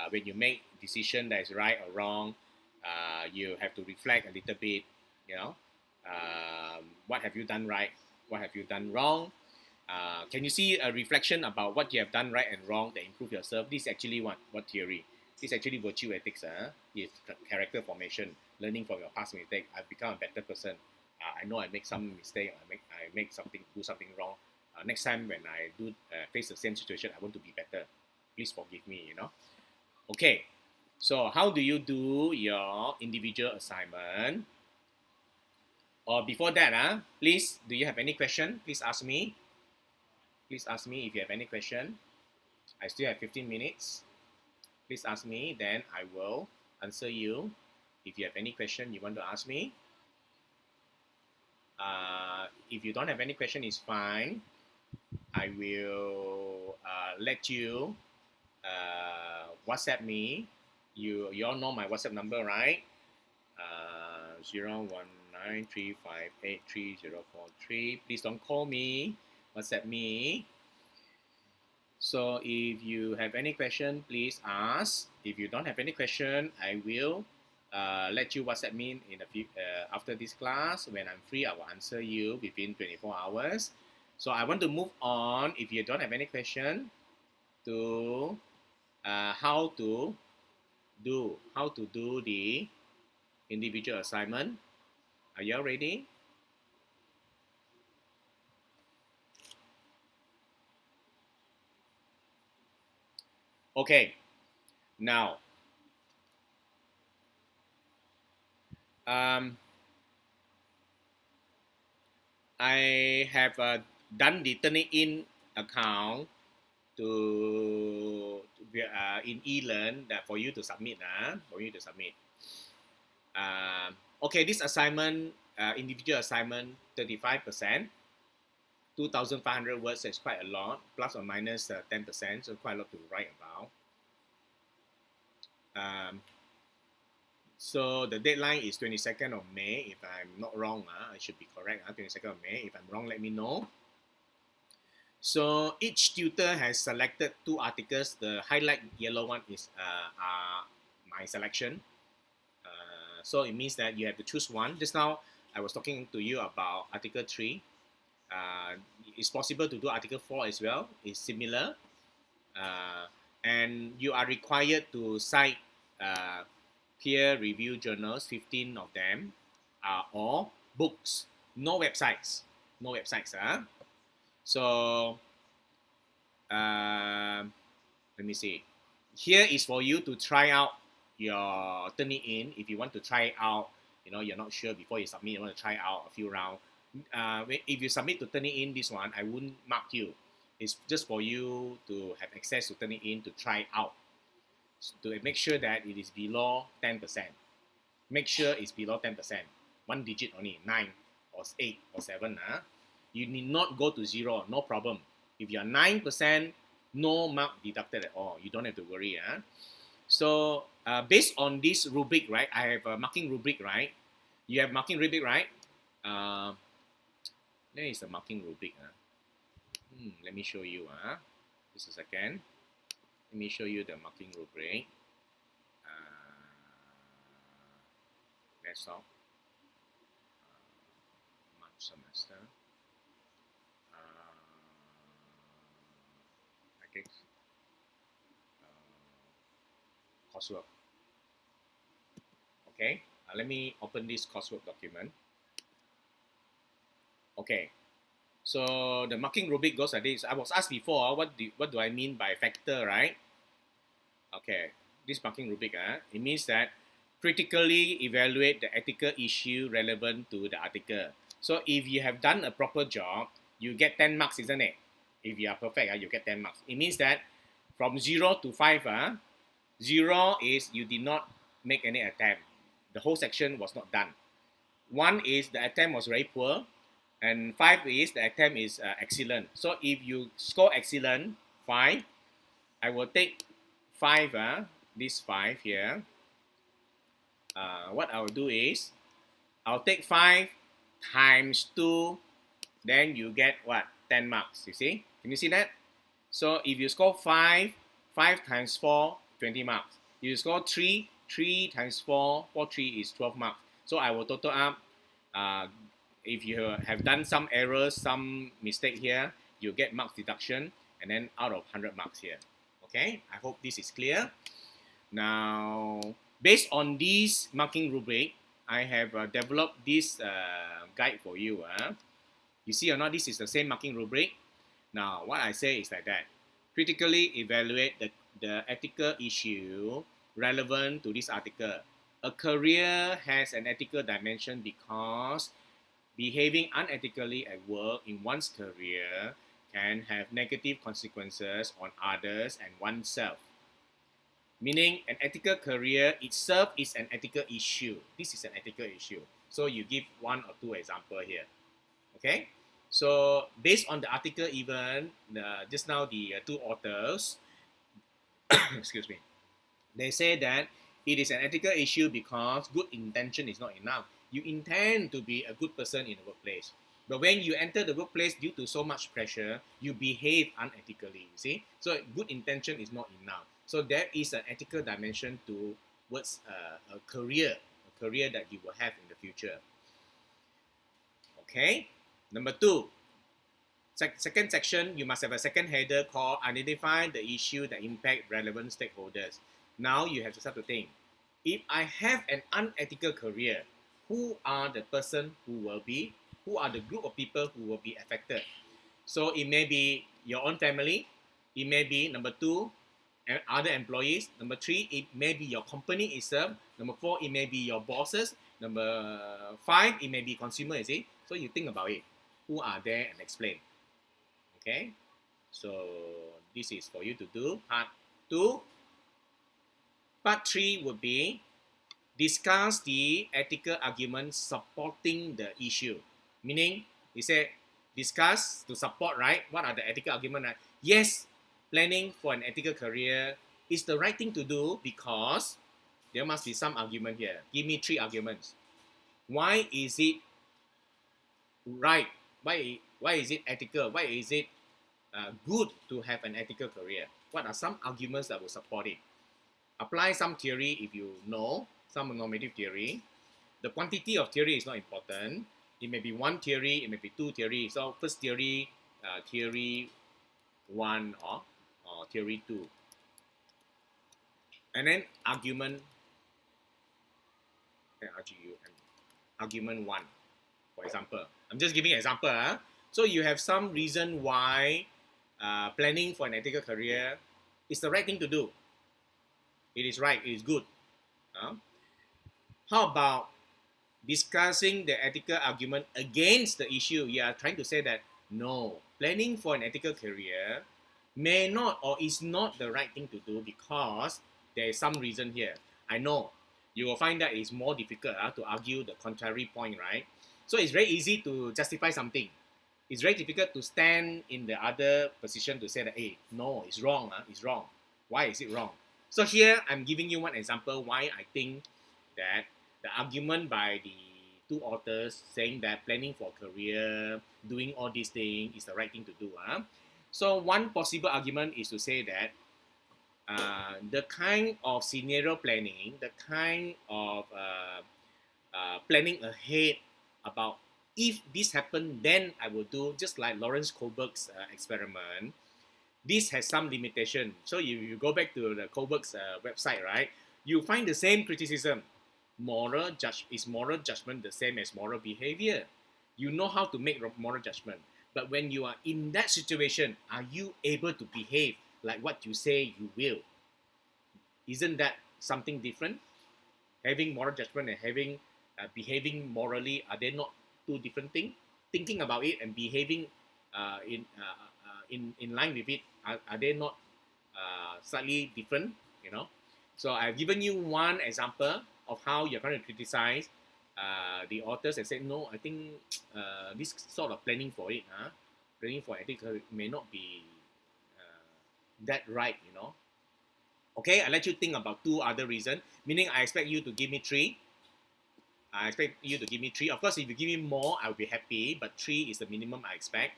When you make decision that is right or wrong, you have to reflect a little bit, what have you done right, what have you done wrong. Can you see a reflection about what you have done right and wrong that improve yourself? This is actually what theory? This is actually virtue ethics. It's character formation, learning from your past mistake. I've become a better person. I know I make some mistake. I do something wrong. Next time when I do face the same situation, I want to be better. Please forgive me. Okay. So how do you do your individual assignment? Or before that, please, do you have any question? Please ask me. Please ask me if you have any question. I still have 15 minutes. Please ask me, then I will answer you. If you have any question you want to ask me. If you don't have any question, it's fine. I will let you WhatsApp me. You all know my WhatsApp number, right? 01935833043. Please don't call me. WhatsApp me. So if you have any question, please ask. If you don't have any question, I will let you WhatsApp me in after this class. When I'm free, I will answer you within 24 hours. So I want to move on, if you don't have any question, to how to do the individual assignment. Are you all ready? Okay, now I have done the Turnitin account in eLearn that for you to submit. Okay, this assignment, individual assignment, 35%. 2,500 words is quite a lot, plus or minus 10%, so quite a lot to write about. So the deadline is 22nd of May, if I'm not wrong. I should be correct, 22nd of May. If I'm wrong, let me know. So each tutor has selected 2 articles. The highlight yellow one is my selection. So it means that you have to choose one. Just now, I was talking to you about Article 3. It's possible to do Article 4 as well. It's similar. And you are required to cite peer-reviewed journals, 15 of them, or books. No websites. So, let me see. Here is for you to try out your Turnitin. If you want to try out, you're not sure before you submit, you want to try out a few rounds. If you submit to Turnitin this one, I wouldn't mark you. It's just for you to have access to Turnitin to try out, to make sure that it is below 10%. Make sure it's below 10%. 1 digit only, 9 or 8 or 7. You need not go to 0, no problem. If you're 9%, no mark deducted at all. You don't have to worry. So based on this rubric, right? I have a marking rubric, right? You have marking rubric, right? There is a marking rubric. Let me show you. Just a second. Let me show you the marking rubric. Desktop. March semester. Okay. Coursework. Okay. Let me open this coursework document. Okay. So the marking rubric goes like this. I was asked before, what do I mean by factor, right? Okay, this marking rubric, it means that critically evaluate the ethical issue relevant to the article. So if you have done a proper job, you get 10 marks, isn't it? If you are perfect, you get 10 marks. It means that from 0 to 5, 0 is you did not make any attempt. The whole section was not done. 1 is the attempt was very poor. And 5 is the attempt is excellent. So if you score excellent, 5, I will take 5, this 5 here. What I will do is, I'll take 5 times 2, then you get what? 10 marks, you see? Can you see that? So if you score 5, 5 times 4, 20 marks. If you score 3, 3 times 4, 3 is 12 marks. So I will total up. If you have done some errors, some mistake here, you get marks deduction, and then out of 100 marks here. Okay, I hope this is clear. Now, based on this marking rubric, I have developed this guide for you. You see or not, this is the same marking rubric. Now, what I say is like that. Critically evaluate the ethical issue relevant to this article. A career has an ethical dimension because behaving unethically at work in one's career can have negative consequences on others and oneself. Meaning, an ethical career itself is an ethical issue. This is an ethical issue. So you give 1 or 2 examples here. Okay? So, based on the article even, just now the 2 authors, excuse me, they say that it is an ethical issue because good intention is not enough. You intend to be a good person in the workplace. But when you enter the workplace due to so much pressure, you behave unethically, you see? So good intention is not enough. So there is an ethical dimension towards a career that you will have in the future. Okay? Number 2. Second section, you must have a second header called Identify the issue that impact relevant stakeholders. Now you have to start to think. If I have an unethical career, who are the group of people who will be affected? So it may be your own family. It may be, number 2, other employees. Number 3, it may be your company itself. Number 4, it may be your bosses. Number 5, it may be consumer, you see? So you think about it. Who are there and explain. Okay? So this is for you to do. Part 2. Part 3 would be discuss the ethical arguments supporting the issue. Meaning, he said, discuss to support, right? What are the ethical arguments? Right? Yes, planning for an ethical career is the right thing to do because there must be some argument here. Give me 3 arguments. Why is it right? Why is it ethical? Why is it good to have an ethical career? What are some arguments that will support it? Apply some theory if you know, some normative theory. The quantity of theory is not important. It may be 1 theory, it may be 2 theory. So first theory, theory 1 or theory 2. And then argument, argument 1, for example. I'm just giving an example. So you have some reason why planning for an ethical career is the right thing to do. It is right, it is good. How about discussing the ethical argument against the issue? You are trying to say that, no, planning for an ethical career may not or is not the right thing to do because there is some reason here. I know you will find that it's more difficult to argue the contrary point, right? So it's very easy to justify something. It's very difficult to stand in the other position to say that, hey, no, it's wrong. It's wrong. Why is it wrong? So here I'm giving you one example why I think that the argument by the 2 authors saying that planning for a career, doing all these things is the right thing to do. So one possible argument is to say that the kind of scenario planning, the kind of planning ahead about if this happened, then I will do, just like Lawrence Kohlberg's experiment. This has some limitation. So you go back to the Kohlberg's website, right? You find the same criticism. Is moral judgment the same as moral behavior? You know how to make moral judgment, but when you are in that situation, are you able to behave like what you say you will? Isn't that something different? Having moral judgment and having behaving morally, are they not two different things? Thinking about it and behaving in line with it, are they not slightly different? You know. So I've given you one example of how you're going to criticize the authors and say, no, I think this sort of planning for it, planning for ethics may not be that right, you know. Okay, I let you think about two other reasons, meaning I expect you to give me three. I expect you to give me three. Of course, if you give me more, I'll be happy, but three is the minimum I expect.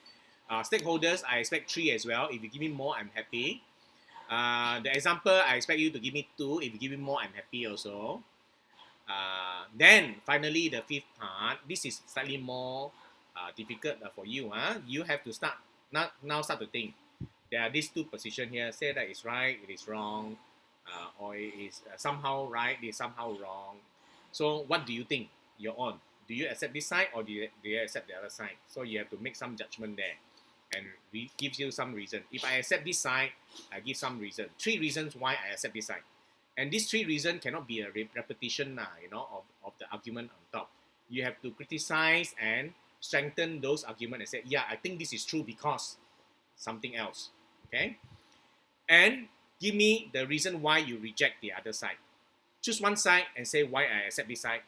Stakeholders, I expect three as well. If you give me more, I'm happy. The example, I expect you to give me two. If you give me more, I'm happy also. Then, finally, the fifth part, this is slightly more difficult for you. You have to start to think. There are these two positions here. Say that it's right, it is wrong, or it is somehow right, it is somehow wrong. So what do you think you're on? Do you accept this side or do you accept the other side? So you have to make some judgment there, and we gives you some reason. If I accept this side, I give some reason. 3 reasons why I accept this side. And these 3 reasons cannot be a repetition of the argument on top. You have to criticize and strengthen those arguments and say, yeah, I think this is true because something else. Okay? And give me the reason why you reject the other side. Choose one side and say why I accept this side.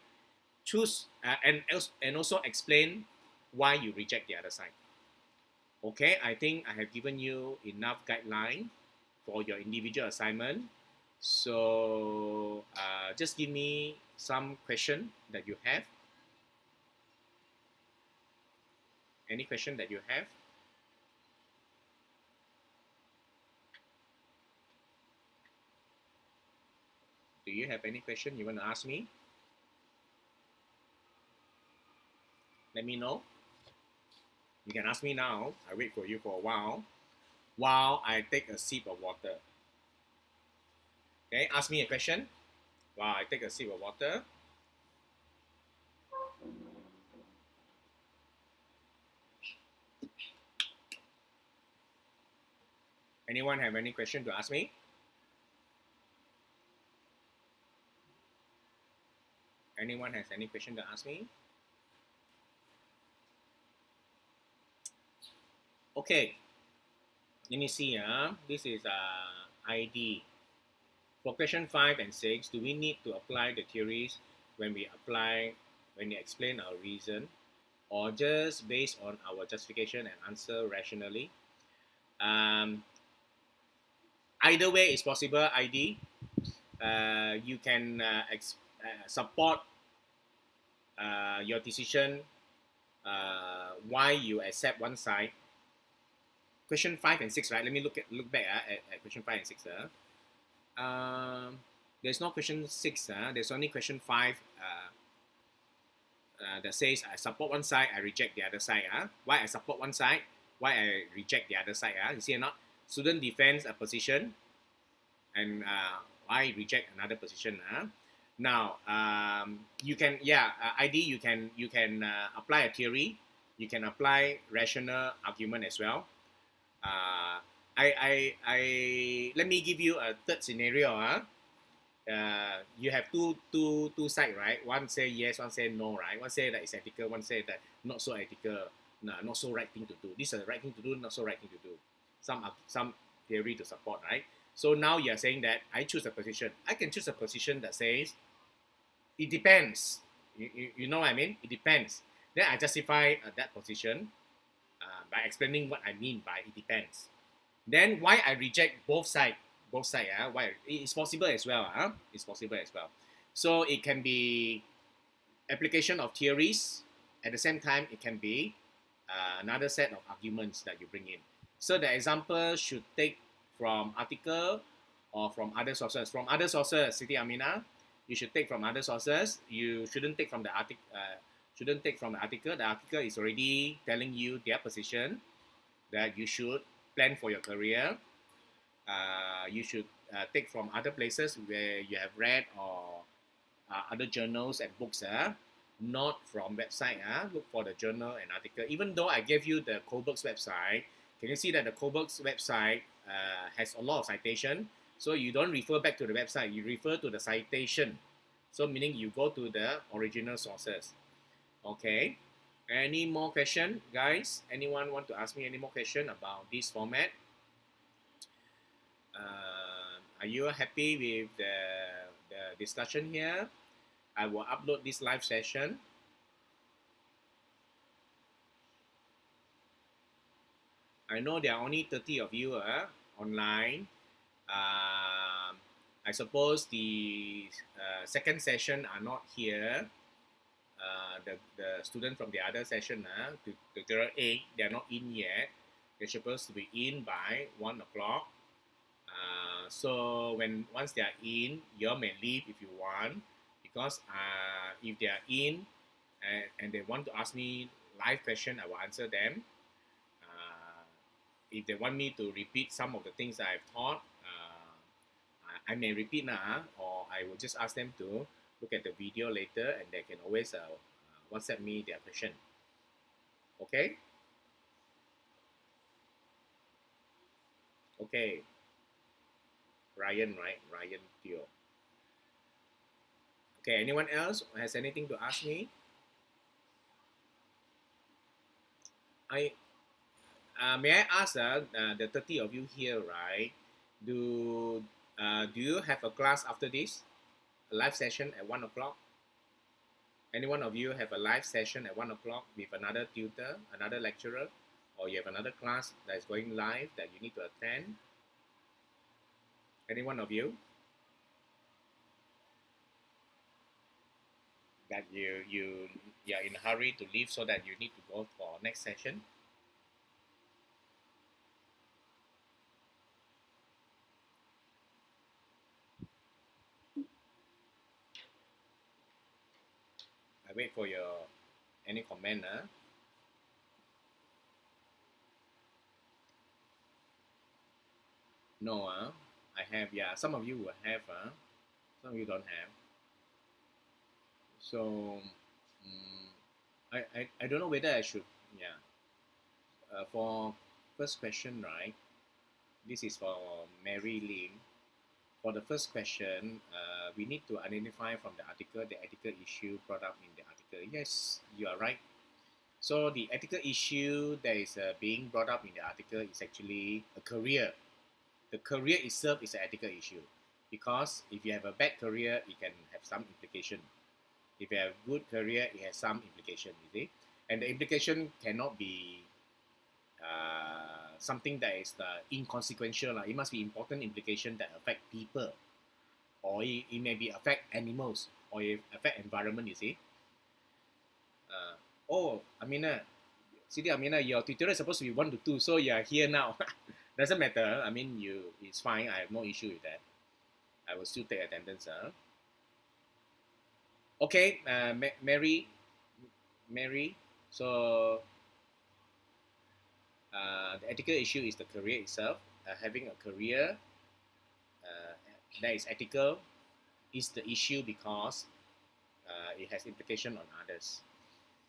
Choose and also explain why you reject the other side. Okay, I think I have given you enough guideline for your individual assignment. So just give me some question that you have. Any question that you have? Do you have any question you want to ask me? Let me know. You can ask me now. I wait for you for a while I take a sip of water. Okay, ask me a question while I take a sip of water. Anyone have any question to ask me? Anyone has any question to ask me? Okay, let me see. This is ID. For question 5 and 6, do we need to apply the theories when we explain our reason, or just based on our justification and answer rationally? Either way is possible, ID. You can support your decision why you accept one side. Question 5 and 6, right? Let me look back at question 5 and 6. There's no question 6. There's only question 5 that says I support one side, I reject the other side. Why I support one side, why I reject the other side. You see or not? Student defends a position, and I reject another position. Now, you can, ID, you can apply a theory, you can apply rational argument as well. Let me give you a third scenario. You have two sides, right? One say yes, one say no, right? One say that it's ethical, one say that not so ethical, not so right thing to do. This is the right thing to do, not so right thing to do. Some theory to support, right? So now you're saying that I choose a position. I can choose a position that says it depends. You know what I mean? It depends. Then I justify that position by explaining what I mean by it depends. Then why I reject both sides. Why it's possible as well. It's possible as well. So it can be application of theories. At the same time, it can be another set of arguments that you bring in. So the example should take from article or from other sources. From other sources, Siti Aminah, you should take from other sources. You shouldn't take from the article. Shouldn't take from the article. The article is already telling you their position that you should plan for your career. You should take from other places where you have read or other journals and books, not from website. Look for the journal and article. Even though I gave you the Kohlberg's website, can you see that the Kohlberg's website has a lot of citation? So you don't refer back to the website, you refer to the citation. So meaning you go to the original sources. Okay. Any more question, guys? Anyone want to ask me any more question about this format? Are you happy with the discussion here? I will upload this live session. I know there are only 30 of you online. I suppose the second session are not here. The student from the other session, tutorial 8, they are not in yet. They're supposed to be in by 1 o'clock. So once they are in, you may leave if you want, because if they are in and they want to ask me live question, I will answer them. If they want me to repeat some of the things I've taught, I may repeat now, or I will just ask them to look at the video later, and they can always WhatsApp me their question. Okay? Okay. Ryan, right? Ryan Teo. Okay, anyone else has anything to ask me? May I ask the 30 of you here, right? Do you have a class after this? A live session at 1 o'clock? Any one of you have a live session at 1 o'clock with another tutor, another lecturer, or you have another class that is going live that you need to attend? Any one of you? That you are in a hurry to leave so that you need to go for next session? I wait for your any comment. No, I have. Yeah, some of you will have. Some of you don't have. So I don't know whether I should. Yeah. For first question, right? This is for Mary Lim. For the first question, we need to identify from the article the ethical issue brought up in the article. Yes, you are right. So the ethical issue that is being brought up in the article is actually a career. The career itself is an ethical issue, because if you have a bad career, it can have some implication. If you have a good career, it has some implication, you see. And the implication cannot be something that is inconsequential. It must be important implication that affect people, or it may be affect animals, or it affect environment, you see. Oh, Amina, Siti Amina, your tutorial is supposed to be 1 to 2, so you are here now. Doesn't matter. I mean, it's fine. I have no issue with that. I will still take attendance. Okay, Mary. So the ethical issue is the career itself. Having a career that is ethical is the issue because it has implication on others.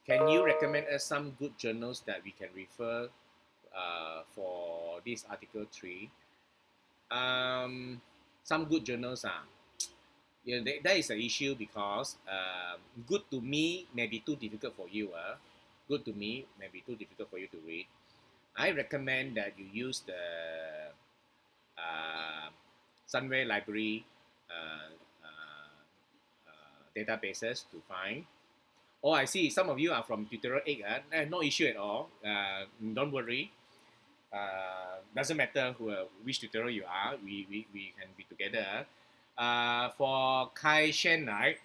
Can you recommend us some good journals that we can refer for this article 3? Some good journals are. Yeah, that is an issue because good to me may be too difficult for you. Good to me may be too difficult for you to read. I recommend that you use the Sunway Library databases to find. Oh, I see. Some of you are from tutorial 8. No issue at all. Don't worry. Doesn't matter which tutorial you are. We can be together. For Kai Shen, right?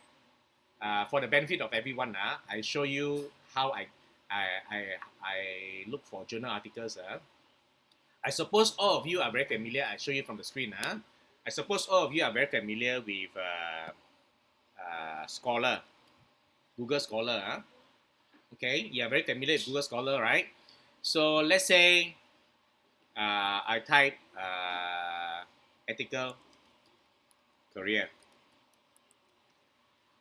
For the benefit of everyone, I show you how I look for journal articles. I suppose all of you are very familiar. I show you from the screen. I suppose all of you are very familiar with Scholar, Google Scholar. Okay, you are very familiar with Google Scholar, right? So let's say I type ethical career.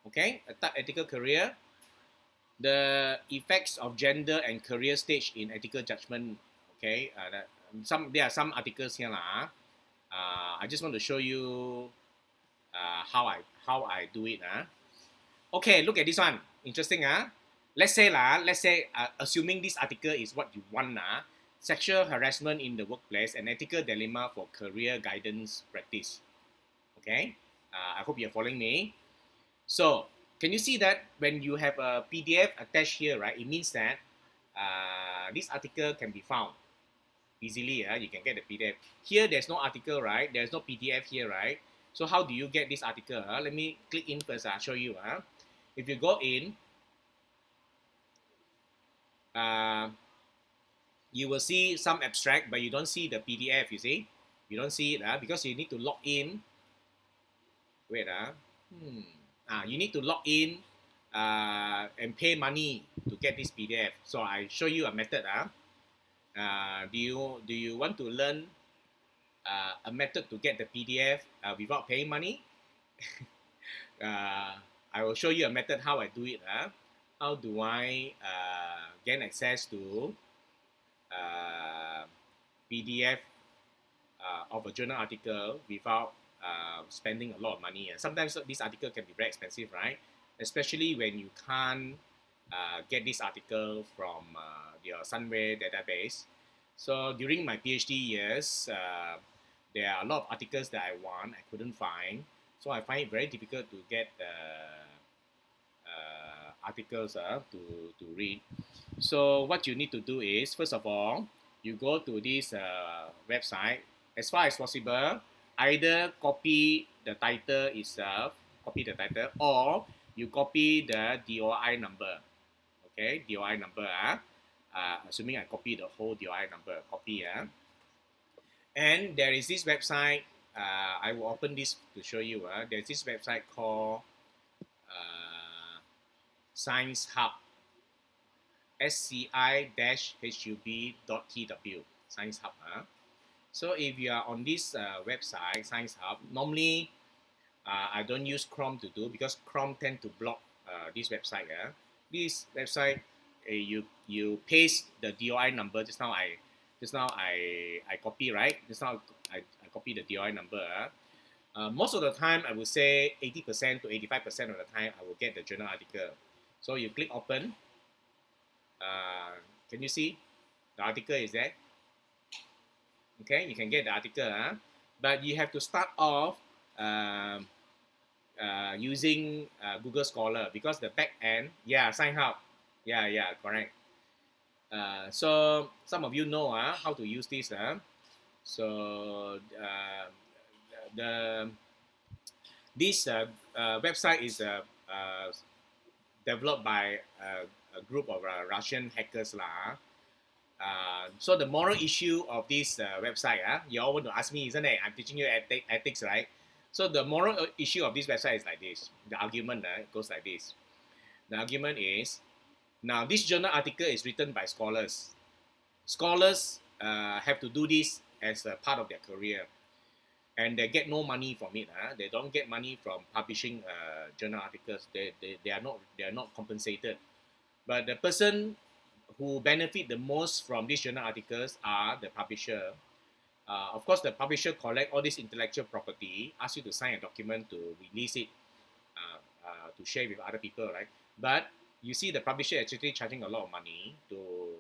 Okay, I type ethical career. The effects of gender and career stage in ethical judgment. Okay, there are some articles here lah. I just want to show you how I do it. Okay, look at this one. Interesting. Let's say assuming this article is what you want. Sexual harassment in the workplace, an ethical dilemma for career guidance practice. Okay, I hope you're following me. So, can you see that when you have a PDF attached here, right? It means that this article can be found easily. You can get the PDF. Here, there's no article, right? There's no PDF here, right? So, how do you get this article? Let me click in first. I'll show you. If you go in, you will see some abstract, but you don't see the PDF, you see? You don't see it because you need to log in. Wait. You need to log in and pay money to get this PDF. So I show you a method. Do you want to learn a method to get the PDF without paying money? I will show you a method how I do it. How do I gain access to PDF of a journal article without spending a lot of money. Sometimes this article can be very expensive, right? Especially when you can't get this article from your Sunway database. So during my PhD years, there are a lot of articles that I want, I couldn't find. So I find it very difficult to get articles to read. So what you need to do is, first of all, you go to this website. As far as possible, either copy the title itself, or you copy the DOI number. Okay, DOI number. Assuming I copy the whole DOI number, copy. And there is this website. I will open this to show you. There's this website called Science Hub. sci-hub.tw, Science Hub. So if you are on this website, Science Hub, normally I don't use Chrome to do because Chrome tend to block this website. This website, you paste the DOI number. Just now I copy, right? Just now I copy the DOI number. Most of the time, I would say 80% to 85% of the time, I will get the journal article. So you click open. Can you see the article is there? Okay, you can get the article, but you have to start off using Google Scholar because the back end, Science Hub, correct. So some of you know how to use this. So this website is developed by a group of Russian hackers so the moral issue of this website, you all want to ask me, isn't it? I'm teaching you ethics, right? So the moral issue of this website is like this. The argument goes like this. The argument is, now this journal article is written by scholars. Scholars have to do this as a part of their career, and they get no money from it. They don't get money from publishing journal articles. They are not compensated. But the person who benefit the most from these journal articles are the publisher. Of course, the publisher collect all this intellectual property, ask you to sign a document to release it, to share with other people, right? But you see, the publisher actually charging a lot of money to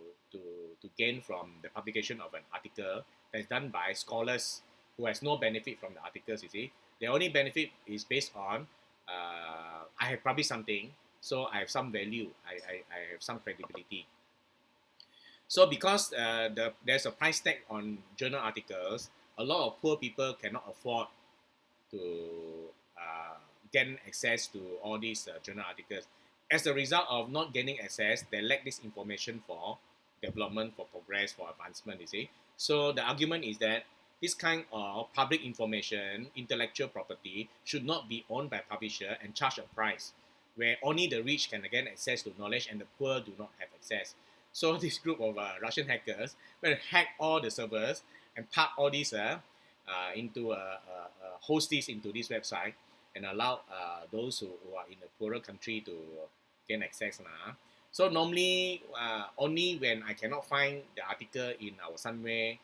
gain from the publication of an article that's done by scholars who has no benefit from the articles. You see, the only benefit is based on I have published something, so I have some value. I have some credibility. So because there's a price tag on journal articles, a lot of poor people cannot afford to gain access to all these journal articles. As a result of not gaining access, they lack this information for development, for progress, for advancement, you see. So the argument is that this kind of public information, intellectual property, should not be owned by publisher and charge a price, where only the rich can gain access to knowledge and the poor do not have access. So this group of Russian hackers will hack all the servers and park all these into host this into this website and allow those who are in a poorer country to gain access. So normally, only when I cannot find the article in our Sunway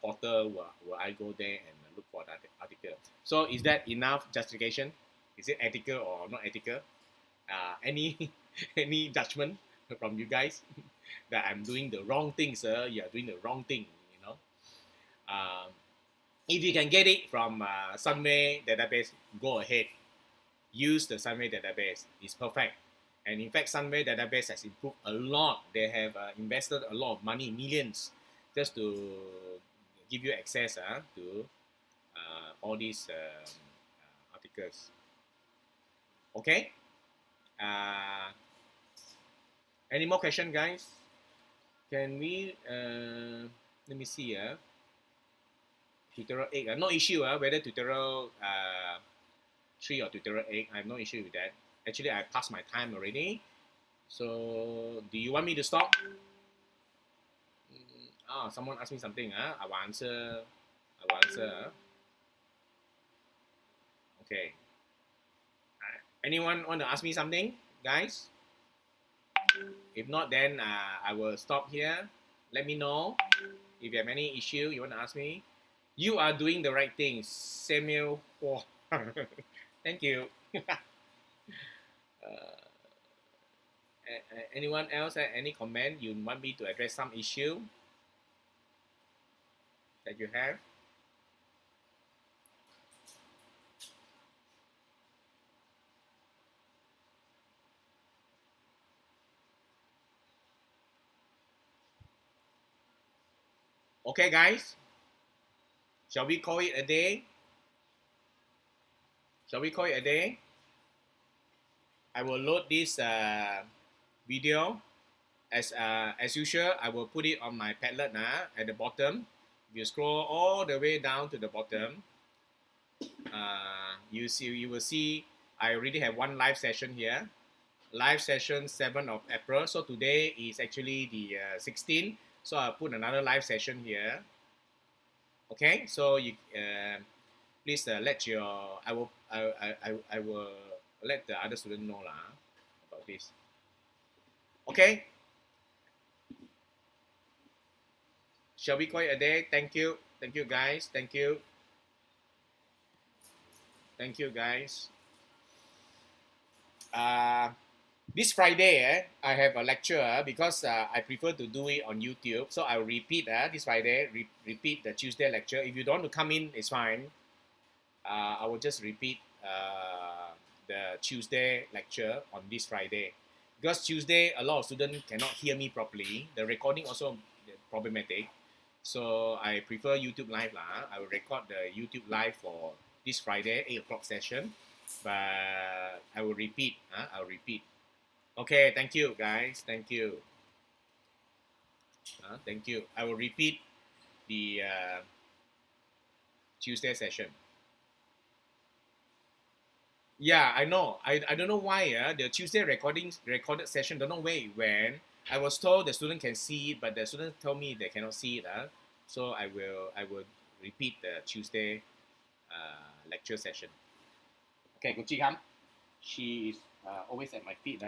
portal will I go there and look for that article. So is that enough justification? Is it ethical or not ethical? Any any judgment from you guys that I'm doing the wrong thing, sir? You are doing the wrong thing, you know. If you can get it from Sunway database, go ahead. Use the Sunway database. It's perfect. And in fact, Sunway database has improved a lot. They have invested a lot of money, millions, just to give you access to all these articles. Okay? Any more questions, guys? Can we, let me see, tutorial 8, no issue whether tutorial 3 or tutorial 8, I have no issue with that. Actually, I passed my time already. So, do you want me to stop? Someone asked me something. I will answer. Okay. Anyone want to ask me something, guys? If not, then I will stop here. Let me know if you have any issue you want to ask me. You are doing the right thing, Samuel. Thank you. Anyone else have any comment you want me to address some issue that you have? Okay, guys. Shall we call it a day? Shall we call it a day? I will load this video as usual. I will put it on my Padlet at the bottom. If you scroll all the way down to the bottom, you will see I already have one live session here. Live session 7th of April. So today is actually the 16th. So I'll put another live session here. Okay, so you please let your I will let the other student know about this. Okay. Shall we call it a day? Thank you guys. Thank you guys. This Friday, I have a lecture because I prefer to do it on YouTube. So I'll repeat this Friday, repeat the Tuesday lecture. If you don't want to come in, it's fine. I will just repeat the Tuesday lecture on this Friday. Because Tuesday, a lot of students cannot hear me properly. The recording also problematic. So I prefer YouTube Live. I will record the YouTube Live for this Friday, 8 o'clock session. But I will repeat. I'll repeat. Okay, thank you guys. Thank you. Thank you. I will repeat the Tuesday session. Yeah, I know. I don't know why the Tuesday recorded session, don't know where it went. I was told the student can see it, but the student told me they cannot see it. So I will repeat the Tuesday lecture session. Okay, Gucci Kam. She is always at my feet.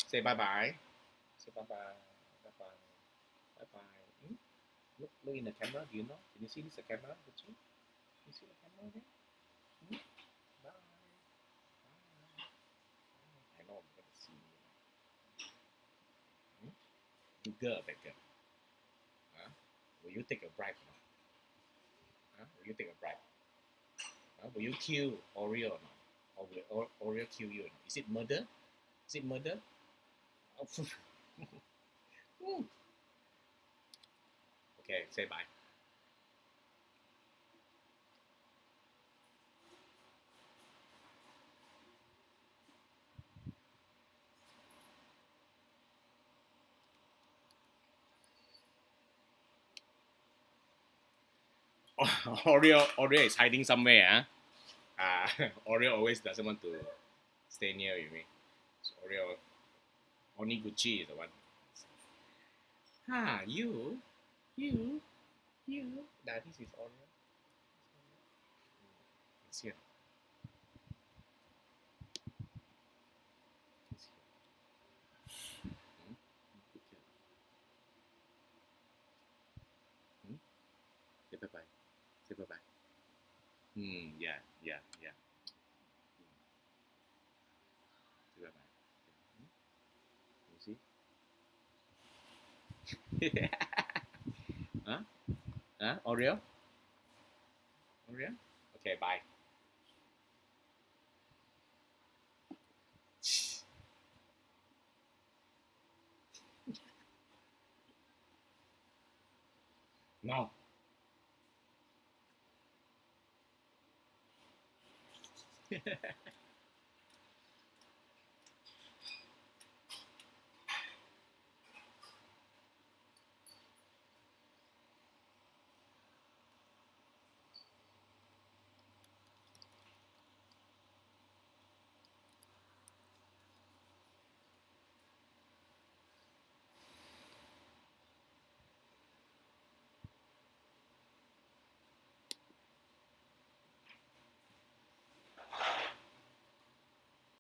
Say bye-bye. Say bye-bye. Bye-bye. Bye-bye. Look in the camera. Do you know? Can you see this camera, Gucci? Can you see the camera there? Bye. Bye. I know I'm going to see you. Good girl, bad girl. Will you take a bribe or not? Will you take a bribe? Will you kill Oreo or not? Or will Oreo kill you or not? Is it murder? Is it murder? Okay, say bye. Oreo is hiding somewhere. Oreo always doesn't want to stay near with me. So Oreo, Oniguchi is the one. You. Nah, this is Oreo. It's here. It's here. Put here. Say bye bye. Say bye bye. Yeah. Say bye bye. You see? Oreo? Okay, bye. No.